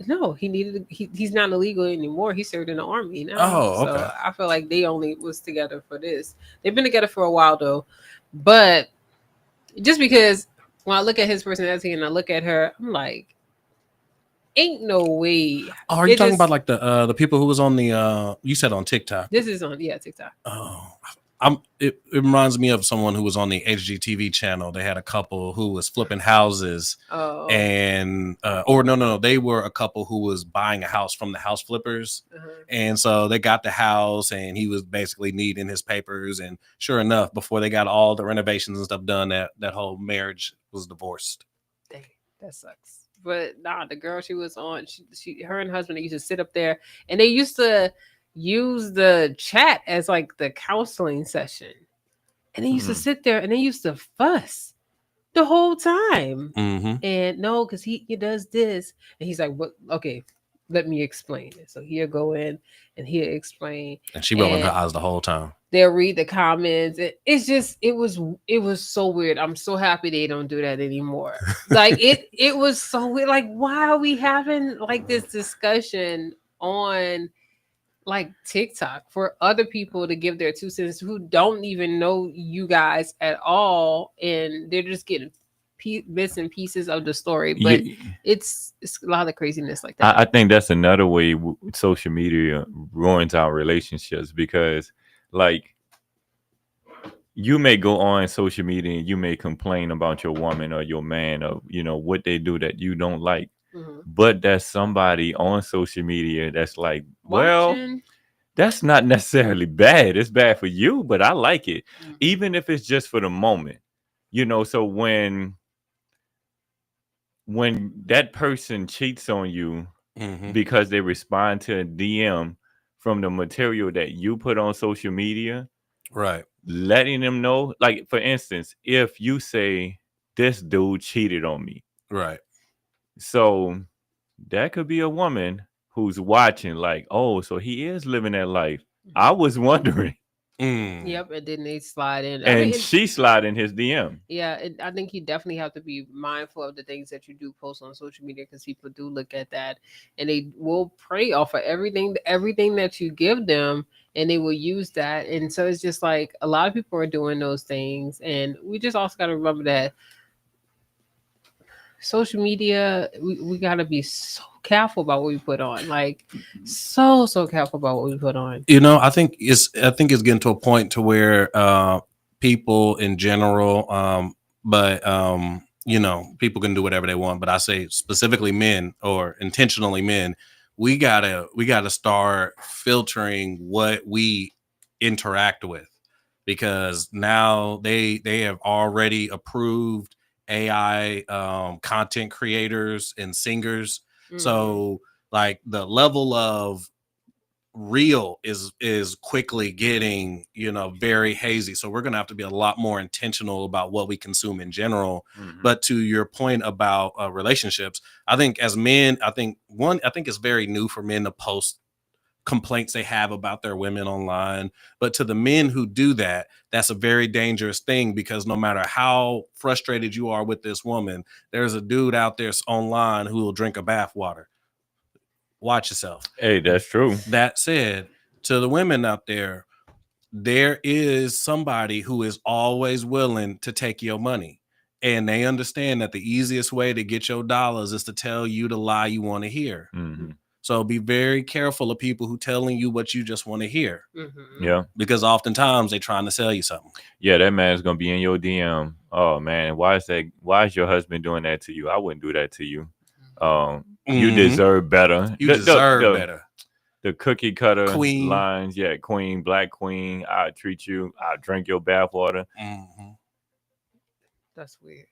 no, he needed. He's not illegal anymore. He served in the army now.
Oh, okay.
So I feel like they only was together for this. They've been together for a while though, but just because when I look at his personality and I look at her, I'm like, ain't no way.
Oh, are you
It
talking
just-
about like the people who was on the you said on TikTok?
This is on TikTok.
Oh, it reminds me of someone who was on the HGTV channel. They had a couple who was flipping houses,
Oh,
and or no, they were a couple who was buying a house from the house flippers,
uh-huh.
and so they got the house, and he was basically needing his papers, and sure enough, before they got all the renovations and stuff done, that whole marriage was divorced.
Dang, that sucks. But nah, the girl she was on, her and her husband, they used to sit up there and they used to use the chat as like the counseling session. And they used to sit there and they used to fuss the whole time.
Mm-hmm.
And no, because he does this. And he's like, what? Okay, let me explain it. So he'll go in and he'll explain.
And she rolling her
And-
eyes the whole time.
They'll read the comments. It's just it was so weird. I'm so happy they don't do that anymore. Like it was so weird. Like, why are we having like this discussion on like TikTok for other people to give their 2 cents who don't even know you guys at all, and they're just getting bits and pieces of the story. But it's a lot of craziness like that.
I think that's another way social media ruins our relationships, because like you may go on social media and you may complain about your woman or your man or what they do that you don't like, but there's somebody on social media that's like, well,
Watching.
that's not necessarily bad. It's bad for you, but I like it,
Mhm.
even if it's just for the moment, so when that person cheats on you
Mm-hmm.
because they respond to a DM from the material that you put on social media,
Right.
letting them know, like, for instance, if you say this dude cheated on me,
Right.
so that could be a woman who's watching, like, oh, so he is living that life. I was wondering.
Mm.
Yep, and then they slide in.
And she slid in his DM.
Yeah, I think you definitely have to be mindful of the things that you do post on social media, because people do look at that and they will prey off of everything that you give them, and they will use that. And so it's just like a lot of people are doing those things, and we just also got to remember that social media, we got to be so careful about what we put on, like so careful about what we put on.
I think it's getting to a point to where people in general, but people can do whatever they want, but I say specifically men, or intentionally men, we gotta start filtering what we interact with, because now they have already approved AI content creators and singers. So like the level of real is quickly getting very hazy, so we're gonna have to be a lot more intentional about what we consume in general. But to your point about relationships, I think as men, I think it's very new for men to post complaints they have about their women online. But to the men who do that, that's a very dangerous thing, because no matter how frustrated you are with this woman, there's a dude out there online who will drink a bath water. Watch yourself.
Hey, that's true.
That said, to the women out there is somebody who is always willing to take your money, and they understand that the easiest way to get your dollars is to tell you the lie you want to hear. So be very careful of people who telling you what you just want to hear.
Yeah,
because oftentimes they're trying to sell you something.
Yeah, that man's gonna be in your DM. Oh man, why is your husband doing that to you? I wouldn't do that to you. You deserve better.
You deserve better.
The cookie cutter
Queen.
lines, yeah, queen, black queen. I treat you. I drink your bathwater.
That's weird.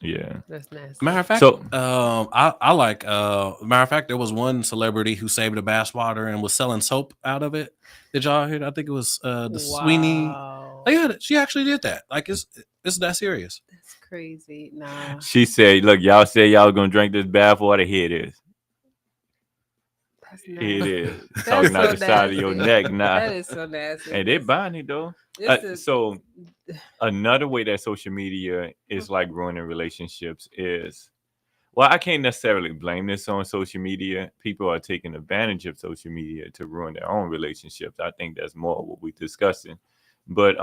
Yeah,
that's nasty.
Matter of fact,
So-
I like. Matter of fact, there was one celebrity who saved a bathwater and was selling soap out of it. Did y'all hear? I think it was the Sweeney.
Wow.
Yeah, she actually did that. Like it's that serious.
That's crazy. Nah.
she said, "Look, y'all said y'all was gonna drink this bathwater. Here it is.
That's
Here
nasty.
it is.
That's
Talking out
so
the side of your
nasty.
neck now.
That is so nasty.
Hey, they buying it though. So another way that social media is like ruining relationships is, well, I can't necessarily blame this on social media. People are taking advantage of social media to ruin their own relationships. I think that's more what we're discussing. But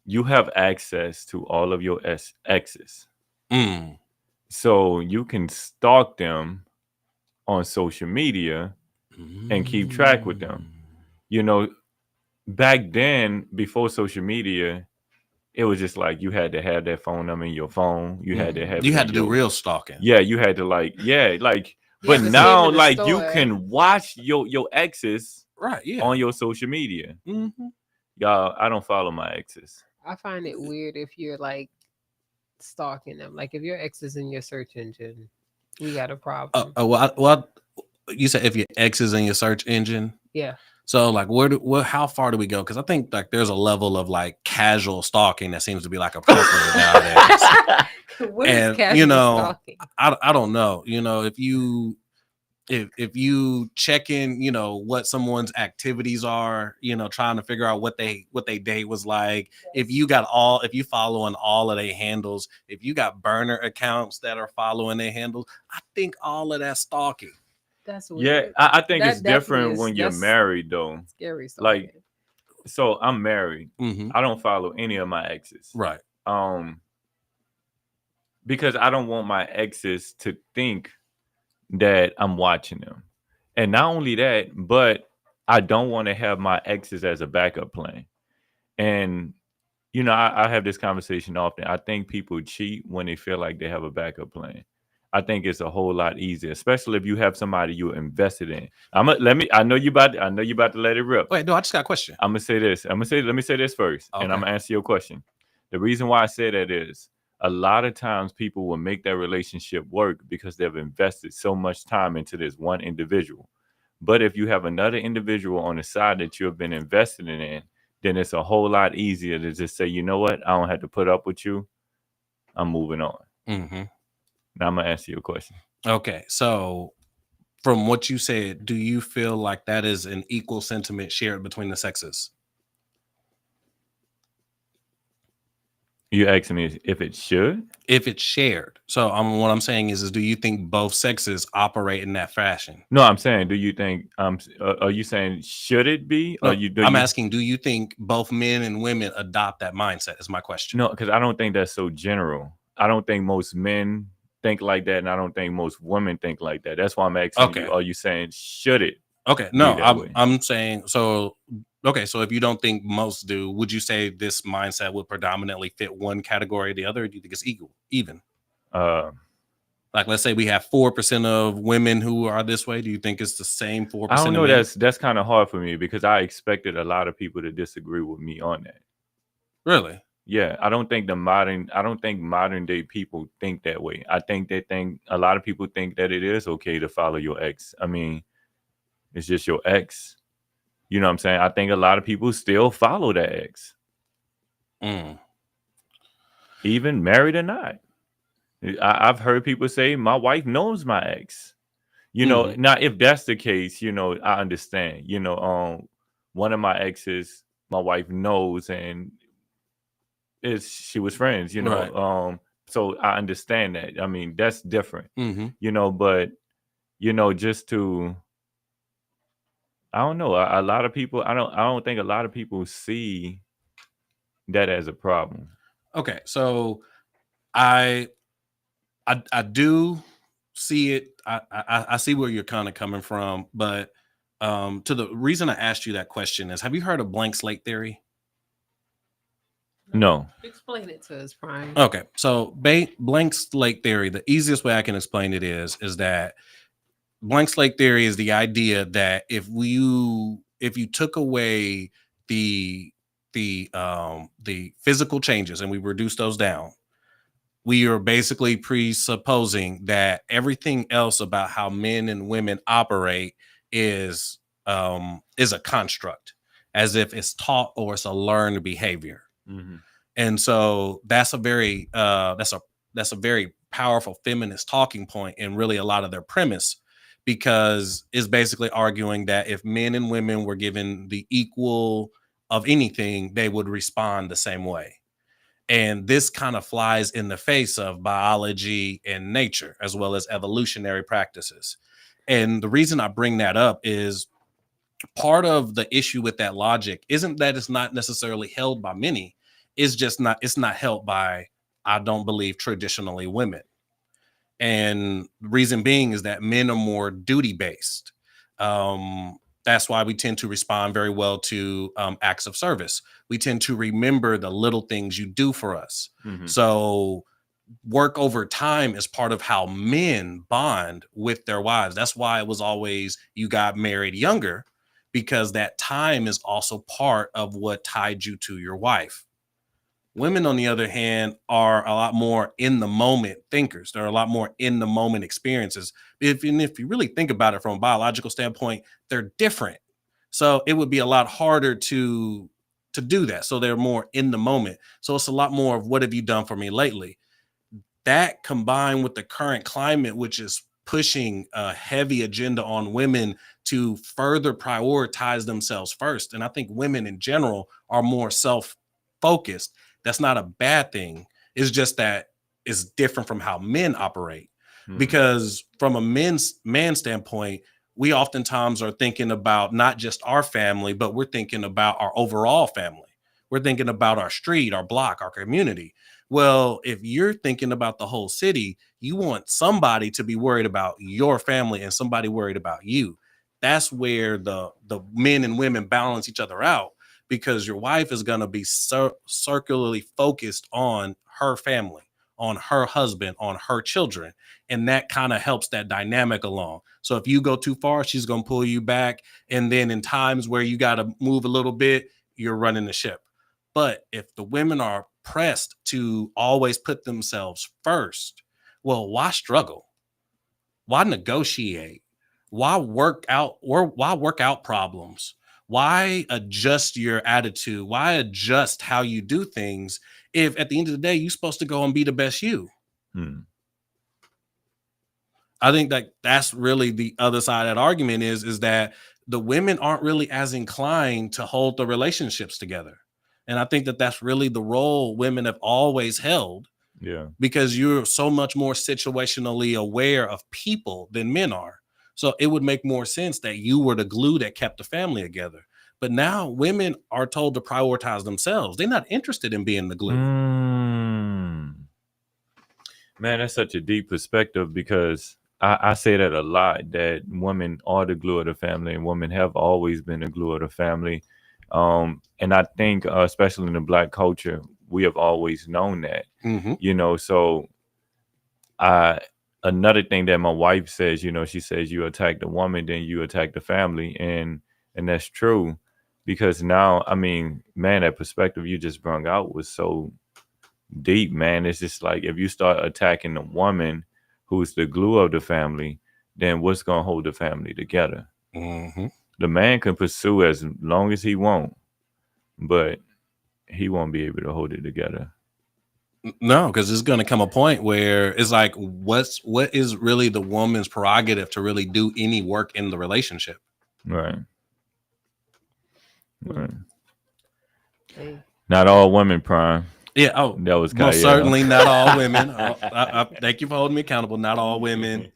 you have access to all of your exes. So you can stalk them on social media and keep track with them. You know, back then, before social media, it was just like you had to have that phone number in your phone. You had to have.
You had to do real stalking.
Yeah, you had to like.
You
But
had to see 'em
now,
in the
like, you
store.
can watch your exes
Right. Yeah.
on your social media. Y'all, I don't follow my exes.
I find it weird if you're like stalking them. Like if your ex is in your search engine, we got a problem.
Well, you said if your ex is in your search engine.
Yeah.
So like, how far do we go? Because I think like there's a level of like casual stalking that seems to be like appropriate nowadays.
What is
And
casual
you know,
stalking?
I don't know. You know, if you check in, you know, what someone's activities are, you know, trying to figure out what they day was like. If you following all of their handles, if you got burner accounts that are following their handles, I think all of that stalking.
That's
Yeah,
weird.
I think
That
it's different
definitely
when you're
that's
married, though.
Scary stalking.
Like, so I'm married.
Mm-hmm.
I don't follow any of my exes.
Right.
Because I don't want my exes to think that I'm watching them. And not only that, but I don't want to have my exes as a backup plan. And, you know, I have this conversation often. I think people cheat when they feel like they have a backup plan. I think it's a whole lot easier, especially if you have somebody you're invested in. I know you about to let it rip.
Wait, no, I just got a question.
I'm gonna say this. Let me say this first, and I'm gonna answer your question. The reason why I say that is a lot of times people will make that relationship work because they've invested so much time into this one individual. But if you have another individual on the side that you've been invested in, then it's a whole lot easier to just say, you know what, I don't have to put up with you. I'm moving on.
Mm-hmm.
Now I'm gonna answer your question.
Okay, so from what you said, do you feel like that is an equal sentiment shared between the sexes?
You asking me if it should?
If it's shared. So what I'm saying is do you think both sexes operate in that fashion?
No, I'm saying, do you think? Are you saying should it be?
No, I'm asking, do you think both men and women adopt that mindset? Is my question.
No, because I don't think that's so general. I don't think most men think like that, and I don't think most women think like that. That's why I'm asking you. Are you saying should it?
Okay, no, I'm saying so. Okay, so if you don't think most do, would you say this mindset would predominantly fit one category or the other? Or do you think it's even? Like, let's say we have 4% of women who are this way. Do you think it's the same 4%?
I don't know. That's kind of hard for me because I expected a lot of people to disagree with me on that.
Really?
Yeah, I don't think modern day people think that way. I think a lot of people think that it is okay to follow your ex. I mean, it's just your ex. You know what I'm saying? I think a lot of people still follow that ex. Even married or not. I've heard people say, my wife knows my ex. You know, now if that's the case, you know, I understand. You know, one of my exes, my wife knows, and she was friends, you know. Right. So I understand that. I mean, that's different. You know, but you know, just to I don't know. A lot of people, I don't think a lot of people see that as a problem.
Okay, so I do see it. I see where you're kind of coming from, but to the reason I asked you that question is, have you heard of blank slate theory?
No.
Explain it to us, Prime.
Okay, so blank slate theory. The easiest way I can explain it is that blank slate theory is the idea that if you took away the the physical changes and we reduce those down, we are basically presupposing that everything else about how men and women operate is a construct, as if it's taught or it's a learned behavior.
Mm-hmm.
And so that's a very very powerful feminist talking point, and really a lot of their premise, because it's basically arguing that if men and women were given the equal of anything, they would respond the same way. And this kind of flies in the face of biology and nature, as well as evolutionary practices. And the reason I bring that up is part of the issue with that logic isn't that it's not necessarily held by many. It's not held by, I don't believe, traditionally women. And the reason being is that men are more duty based. That's why we tend to respond very well to acts of service. We tend to remember the little things you do for us.
Mm-hmm.
So work over time is part of how men bond with their wives. That's why it was always you got married younger, because that time is also part of what tied you to your wife. Women, on the other hand, are a lot more in the moment thinkers. They're a lot more in the moment experiences. If you really think about it from a biological standpoint, they're different. So it would be a lot harder to do that. So they're more in the moment. So it's a lot more of what have you done for me lately? That combined with the current climate, which is pushing a heavy agenda on women to further prioritize themselves first. And I think women in general are more self-focused. That's not a bad thing. It's just that it's different from how men operate.
Mm-hmm.
Because from a man standpoint, we oftentimes are thinking about not just our family, but we're thinking about our overall family. We're thinking about our street, our block, our community. Well, if you're thinking about the whole city, you want somebody to be worried about your family and somebody worried about you. That's where the men and women balance each other out, because your wife is going to be circularly focused on her family, on her husband, on her children. And that kind of helps that dynamic along. So if you go too far, she's going to pull you back. And then in times where you got to move a little bit, you're running the ship. But if the women are pressed to always put themselves first, well, why struggle? Why negotiate? Why work out problems? Why adjust your attitude? Why adjust how you do things if at the end of the day you're supposed to go and be the best you? I think that that's really the other side of that argument is that the women aren't really as inclined to hold the relationships together. And I think that that's really the role women have always held.
Yeah.
Because you're so much more situationally aware of people than men are. So it would make more sense that you were the glue that kept the family together. But now women are told to prioritize themselves. They're not interested in being the glue.
Man, that's such a deep perspective, because I say that a lot, that women are the glue of the family, and women have always been the glue of the family. And I think, especially in the Black culture, we have always known that.
Mm-hmm.
You know, so another thing that my wife says, you know, she says you attack the woman, then you attack the family. And that's true, because now, I mean, man, that perspective you just brought out was so deep, man. It's just like, if you start attacking the woman who's the glue of the family, then what's going to hold the family together?
Mm-hmm.
The man can pursue as long as he wants, but he won't be able to hold it together.
No, because it's going to come a point where it's like, what is really the woman's prerogative to really do any work in the relationship?
Right.
Hey.
Not all women, Prime.
Yeah. Oh,
that was
most certainly not all women. I thank you for holding me accountable. Not all women.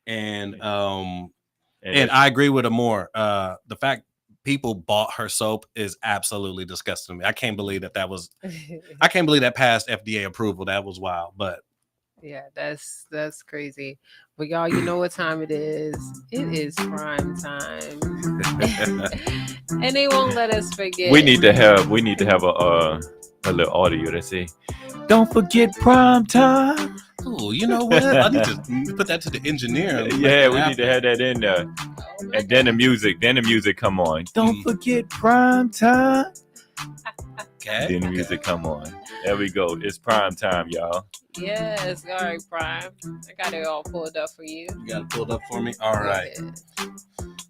And I agree with Amor. The fact people bought her soap is absolutely disgusting to me. I can't believe that passed FDA approval. That was wild. But
Yeah, that's crazy. But y'all, you know what time it is? It is prime time, and they won't let us forget.
We need to have a little audio that say, "Don't forget prime time."
Oh, you know what? I need to put that to the engineer. And make
Yeah,
that
we need to have that in there.
Oh my
And then the
God.
music come on. Don't forget prime time.
Okay.
Then the music come on. There we go. It's prime time, y'all.
Yes, all right, Prime. I got it all pulled up for you.
You got it pulled up for me? All
Go
right.
ahead.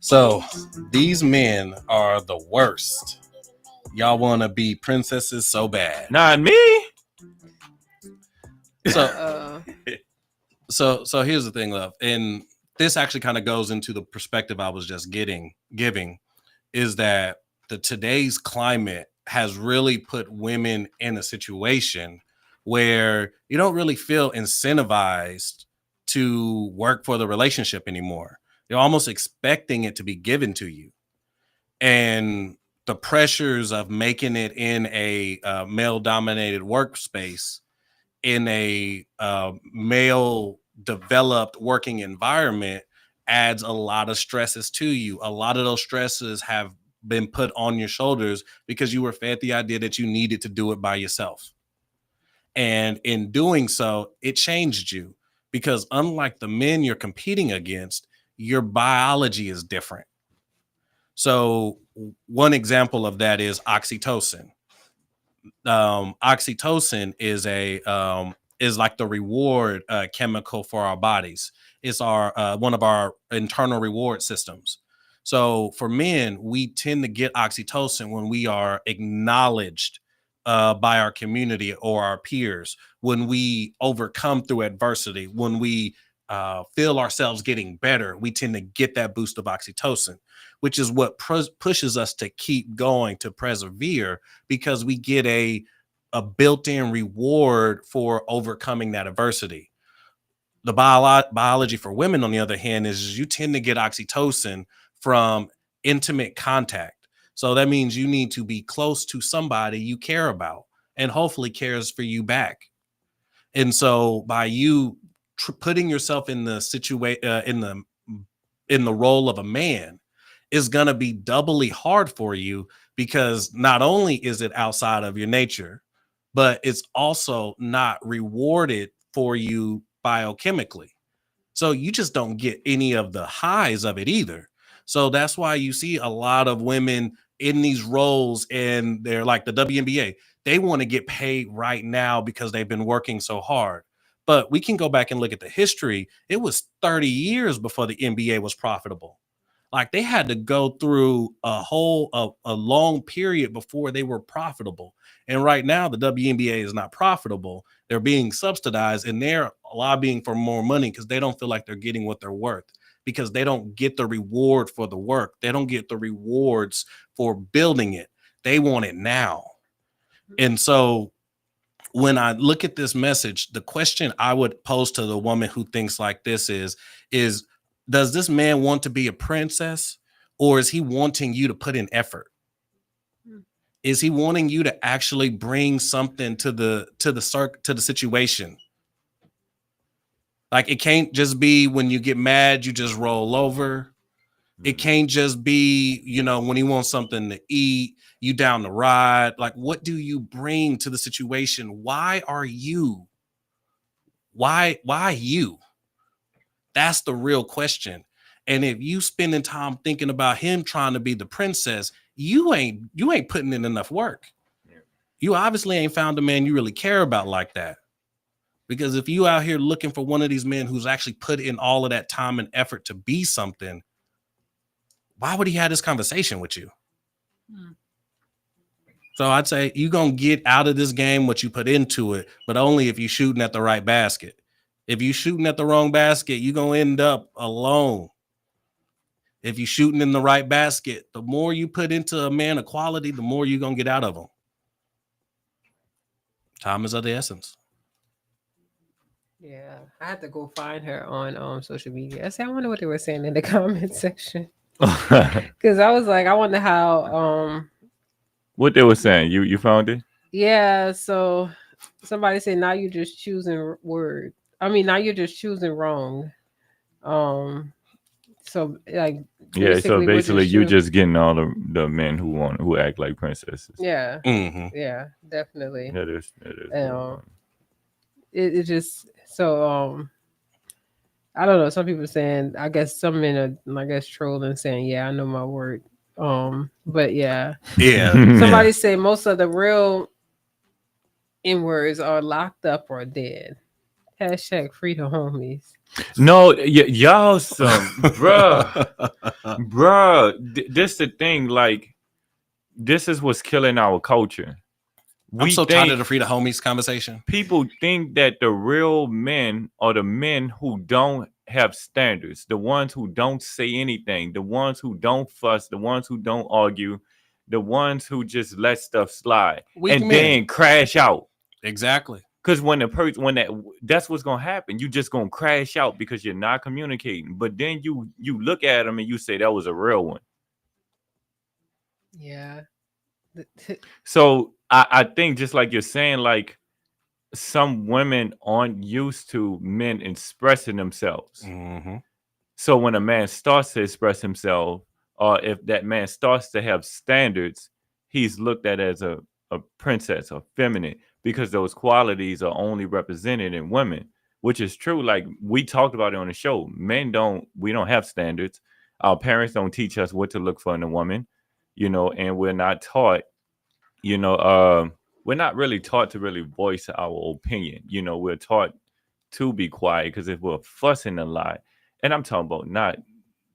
So these men are the worst. Y'all want to be princesses so bad.
Not me.
So so here's the thing, love. And this actually kind of goes into the perspective I was just giving, is that the today's climate has really put women in a situation where you don't really feel incentivized to work for the relationship anymore. You're almost expecting it to be given to you. And the pressures of making it in a male dominated workspace, in a male developed working environment, adds a lot of stresses to you. A lot of those stresses have been put on your shoulders because you were fed the idea that you needed to do it by yourself. And in doing so, it changed you, because unlike the men you're competing against, your biology is different. So one example of that is oxytocin. Oxytocin is like the reward chemical for our bodies. It's our one of our internal reward systems. So for men, we tend to get oxytocin when we are acknowledged by our community or our peers, when we overcome through adversity, when we feel ourselves getting better. We tend to get that boost of oxytocin, which is what pushes us to keep going, to persevere, because we get a built-in reward for overcoming that adversity. The biology for women, on the other hand, is you tend to get oxytocin from intimate contact. So that means you need to be close to somebody you care about and hopefully cares for you back. And so by you putting yourself in the situation, in the role of a man, is going to be doubly hard for you, because not only is it outside of your nature, but it's also not rewarded for you biochemically. So you just don't get any of the highs of it either. So that's why you see a lot of women in these roles, and they're like the WNBA. They want to get paid right now because they've been working so hard. But we can go back and look at the history. It was 30 years before the NBA was profitable. Like, they had to go through a long period before they were profitable. And right now the WNBA is not profitable. They're being subsidized, and they're lobbying for more money because they don't feel like they're getting what they're worth, because they don't get the reward for the work. They don't get the rewards for building it. They want it now. And so when I look at this message, the question I would pose to the woman who thinks like this is does this man want to be a princess, or is he wanting you to put in effort? Is he wanting you to actually bring something to the situation? Like, it can't just be when you get mad, you just roll over. It can't just be, when he wants something to eat, you down the ride. Like, what do you bring to the situation? Why are you? Why you? That's the real question. And if you spending time thinking about him trying to be the princess, you ain't putting in enough work. You obviously ain't found a man you really care about like that. Because if you out here looking for one of these men who's actually put in all of that time and effort to be something, why would he have this conversation with you? So I'd say you're going to get out of this game what you put into it, but only if you're shooting at the right basket. If you're shooting at the wrong basket, you're going to end up alone. If you're shooting in the right basket, the more you put into a man of quality, the more you're going to get out of him. Time is of the essence.
Yeah, I had to go find her on social media. I said, I wonder what they were saying in the comment section, because I was like, I wonder how.
What they were saying? You found it?
Yeah, so somebody said now you're just choosing words. I mean, now you're just choosing wrong. Um, so like
Yeah, so
basically, we're
basically
just
you just getting all the men who act like princesses.
yeah,
Hmm.
yeah, definitely.
That is very
Um,
funny.
it just so I don't know. Some people saying, I guess some men are, I guess, trolling, saying, "Yeah, I know my word." But yeah,
Yeah.
somebody say most of the real N words are locked up or dead. Hashtag free the homies.
No, y'all some bruh. This the thing. Like this is what's killing our culture.
I'm
We
so tired of
think
the free the homies conversation.
people think that the real men are the men who don't have standards, the ones who don't say anything, the ones who don't fuss, the ones who don't argue, the ones who just let stuff slide
Weak
and
men.
then crash out.
Exactly.
Because when the person, that's what's gonna happen. You just gonna crash out because you're not communicating. But then you look at them and you say that was a real one.
Yeah.
So I think just like you're saying, like some women aren't used to men expressing themselves.
Hmm.
So when a man starts to express himself, or if that man starts to have standards, he's looked at as a princess or feminine because those qualities are only represented in women, which is true. Like we talked about it on the show. We don't have standards. Our parents don't teach us what to look for in a woman, and we're not taught, you know, we're not really taught to really voice our opinion. We're taught to be quiet because if we're fussing a lot, and I'm talking about not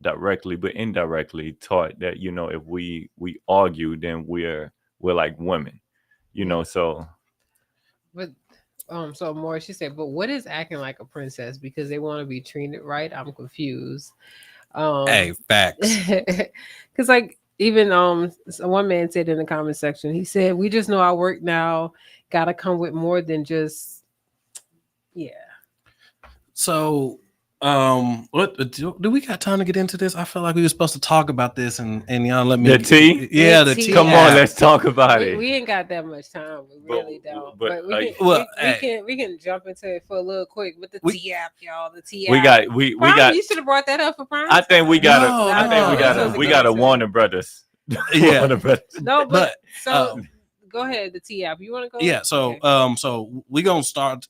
directly but indirectly taught that if we argue, then we're like women,
Yeah.
so
But so more she said, but what is acting like a princess because they want to be treated right? I'm confused.
Hey, facts.
Because like even one man said in the comment section, he said, "We just know our work now gotta come with more than just yeah."
So, what do we got time to get into this? I felt like we were supposed to talk about this, and y'all let me.
the tea.
Yeah, the
tea
tea.
Come on,
app.
let's talk about
We,
it.
we ain't got that much time. We
But-
really don't.
but,
But we can
well,
we
hey.
can we can jump into it for a little quick with the
We-
T app, y'all. The T
we
app.
got we
Prime,
got
you should have brought that up for Prime.
I think we got
No,
I think we
no,
got
you're
a
supposed
we
to
got
get
a
into it.
Warner Brothers.
Yeah.
Warner Brothers.
No, but so
um,
go ahead. The T app. You want to go?
yeah. So,
Okay.
so we gonna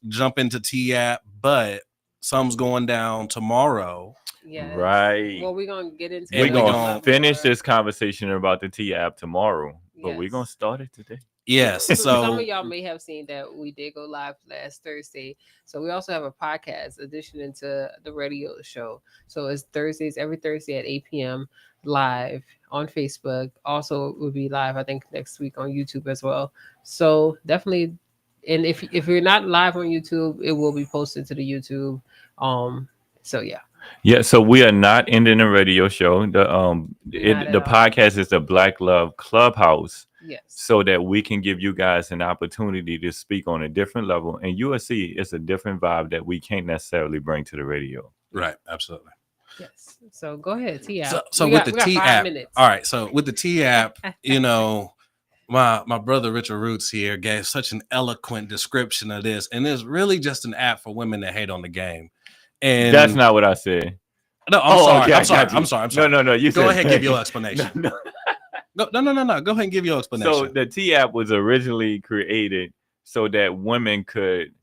jump into T app, but something's going down tomorrow.
Yes.
Right.
Well, we're gonna get into.
We're
And we
gonna
gon-
finish
more.
this conversation about the T app tomorrow, but we're
Yes.
gonna start it today.
Yes.
Some
So
of y'all may have seen that we did go live last Thursday. So we also have a podcast addition into the radio show. So it's Thursdays, every Thursday at 8 p.m. live on Facebook. Also, it will be live, I think, next week on YouTube as well. So definitely, and if you're not live on YouTube, it will be posted to the YouTube. So yeah,
Yeah, so we are not ending the radio show.
Not at
The
all.
podcast is the Black Love Clubhouse,
yes.
so that we can give you guys an opportunity to speak on a different level, and you will see it's a different vibe that we can't necessarily bring to the radio.
right, absolutely.
Yes. So go ahead, T app.
So
we
with
got
the T
5
app,
minutes.
all right. So with the T app, my brother Richard Roots here gave such an eloquent description of this, and it's really just an app for women that hate on the game. And
That's not what I said.
no, I'm sorry.
okay, I
I'm sorry.
got you.
I'm sorry. I'm sorry.
No. You
Go
said
ahead and give your explanation.
No.
No. Go ahead and give your explanation.
So the T app was originally created so that women could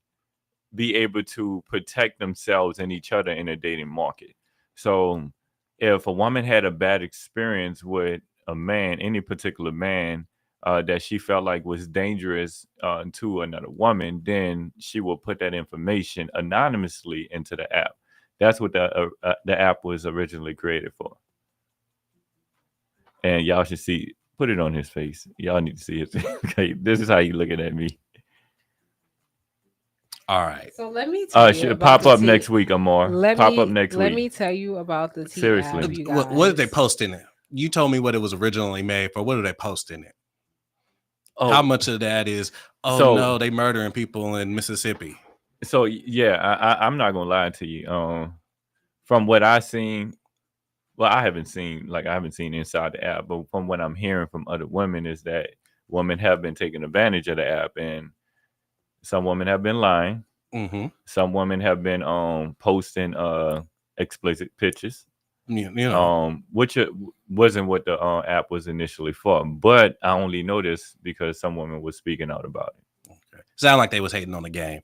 be able to protect themselves and each other in a dating market. So if a woman had a bad experience with a man, any particular man, that she felt like was dangerous to another woman, then she will put that information anonymously into the app. That's what the app was originally created for. And y'all should see. Put it on his face. Y'all need to see it. Okay, this is how you looking at me.
all right.
So let me tell you
Should
about
pop
the
up
T-
next week, Amar. Pop up next
Let
week.
me tell you about the T
Seriously.
app, you guys.
What did they post in it? You told me what it was originally made for. What do they post in it?
Oh,
How much of that is? Oh
So-
no, they murdering people in Mississippi.
So yeah, I'm not gonna lie to you. From what I seen, well, I haven't seen inside the app, but from what I'm hearing from other women is that women have been taking advantage of the app, and some women have been lying,
Mm-hmm.
Some women have been posting explicit pictures.
You know.
Which wasn't what the app was initially for, but I only noticed because some women were speaking out about it.
Okay. Sound like they was hating on the game.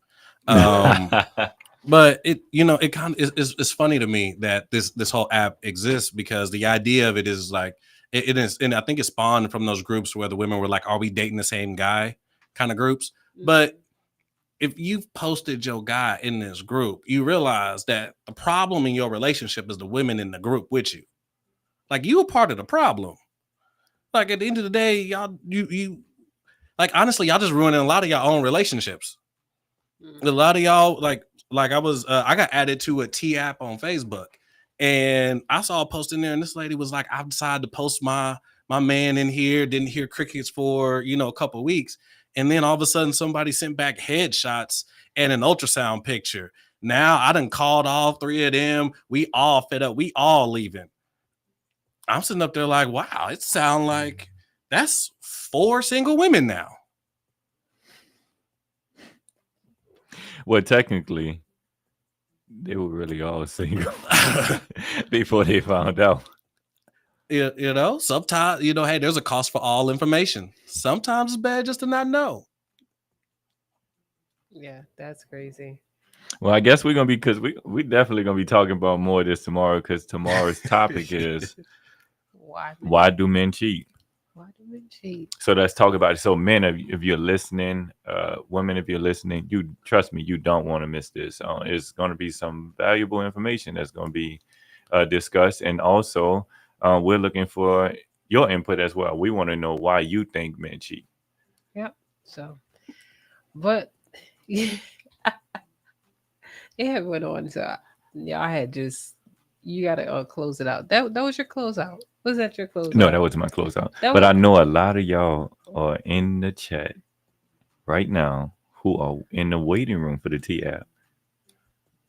But it kind of it's funny to me that this whole app exists, because the idea of it is like it is, and I think it spawned from those groups where the women were like, "Are we dating the same guy?" kind of groups. But if you've posted your guy in this group, you realize that the problem in your relationship is the women in the group with you. Like, you a part of the problem. Like, at the end of the day, y'all, you like, honestly, y'all just ruining a lot of y'all own relationships. A lot of y'all, like I was, I got added to a T app on Facebook, and I saw a post in there, and this lady was like, "I've decided to post my man in here. Didn't hear crickets for a couple of weeks." And then all of a sudden, somebody sent back headshots and an ultrasound picture. Now I done called all three of them. We all fed up. We all leaving. I'm sitting up there like, wow, it sounds like that's 4 single women now.
Well, technically, they were really all single before they found out.
Sometimes, hey, there's a cost for all information. Sometimes it's bad just to not know.
Yeah, that's crazy.
Well, I guess we're gonna be, because we definitely gonna be talking about more of this tomorrow, because tomorrow's topic is why do men cheat?
Why do men cheat?
So let's talk about it. So men, if you're listening, women, if you're listening, you trust me, you don't want to miss this. It's going to be some valuable information that's going to be discussed, and also we're looking for your input as well. We want to know why you think men cheat.
Yep. So, but it went on. So I had just, you gotta close it out. That was your closeout. Was that your closeout?
No, that wasn't my closeout. But I know a lot of y'all are in the chat right now who are in the waiting room for the T app.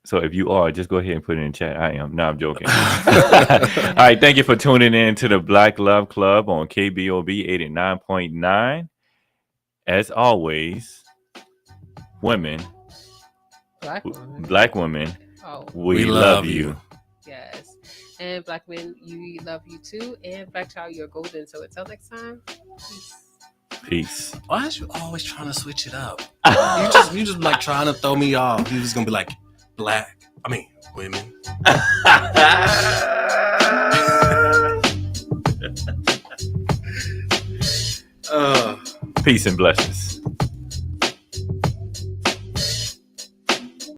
So if you are, just go ahead and put it in chat. I am. No, I'm joking. All right. Thank you for tuning in to the Black Love Club on KBOB 89.9. As always, women, black women, we love you.
Yes. And black men, we love you too. And black child, you're golden. So until next time,
peace.
Why is you always trying to switch it up? you just like trying to throw me off. You just gonna be like, women.
Peace and blessings.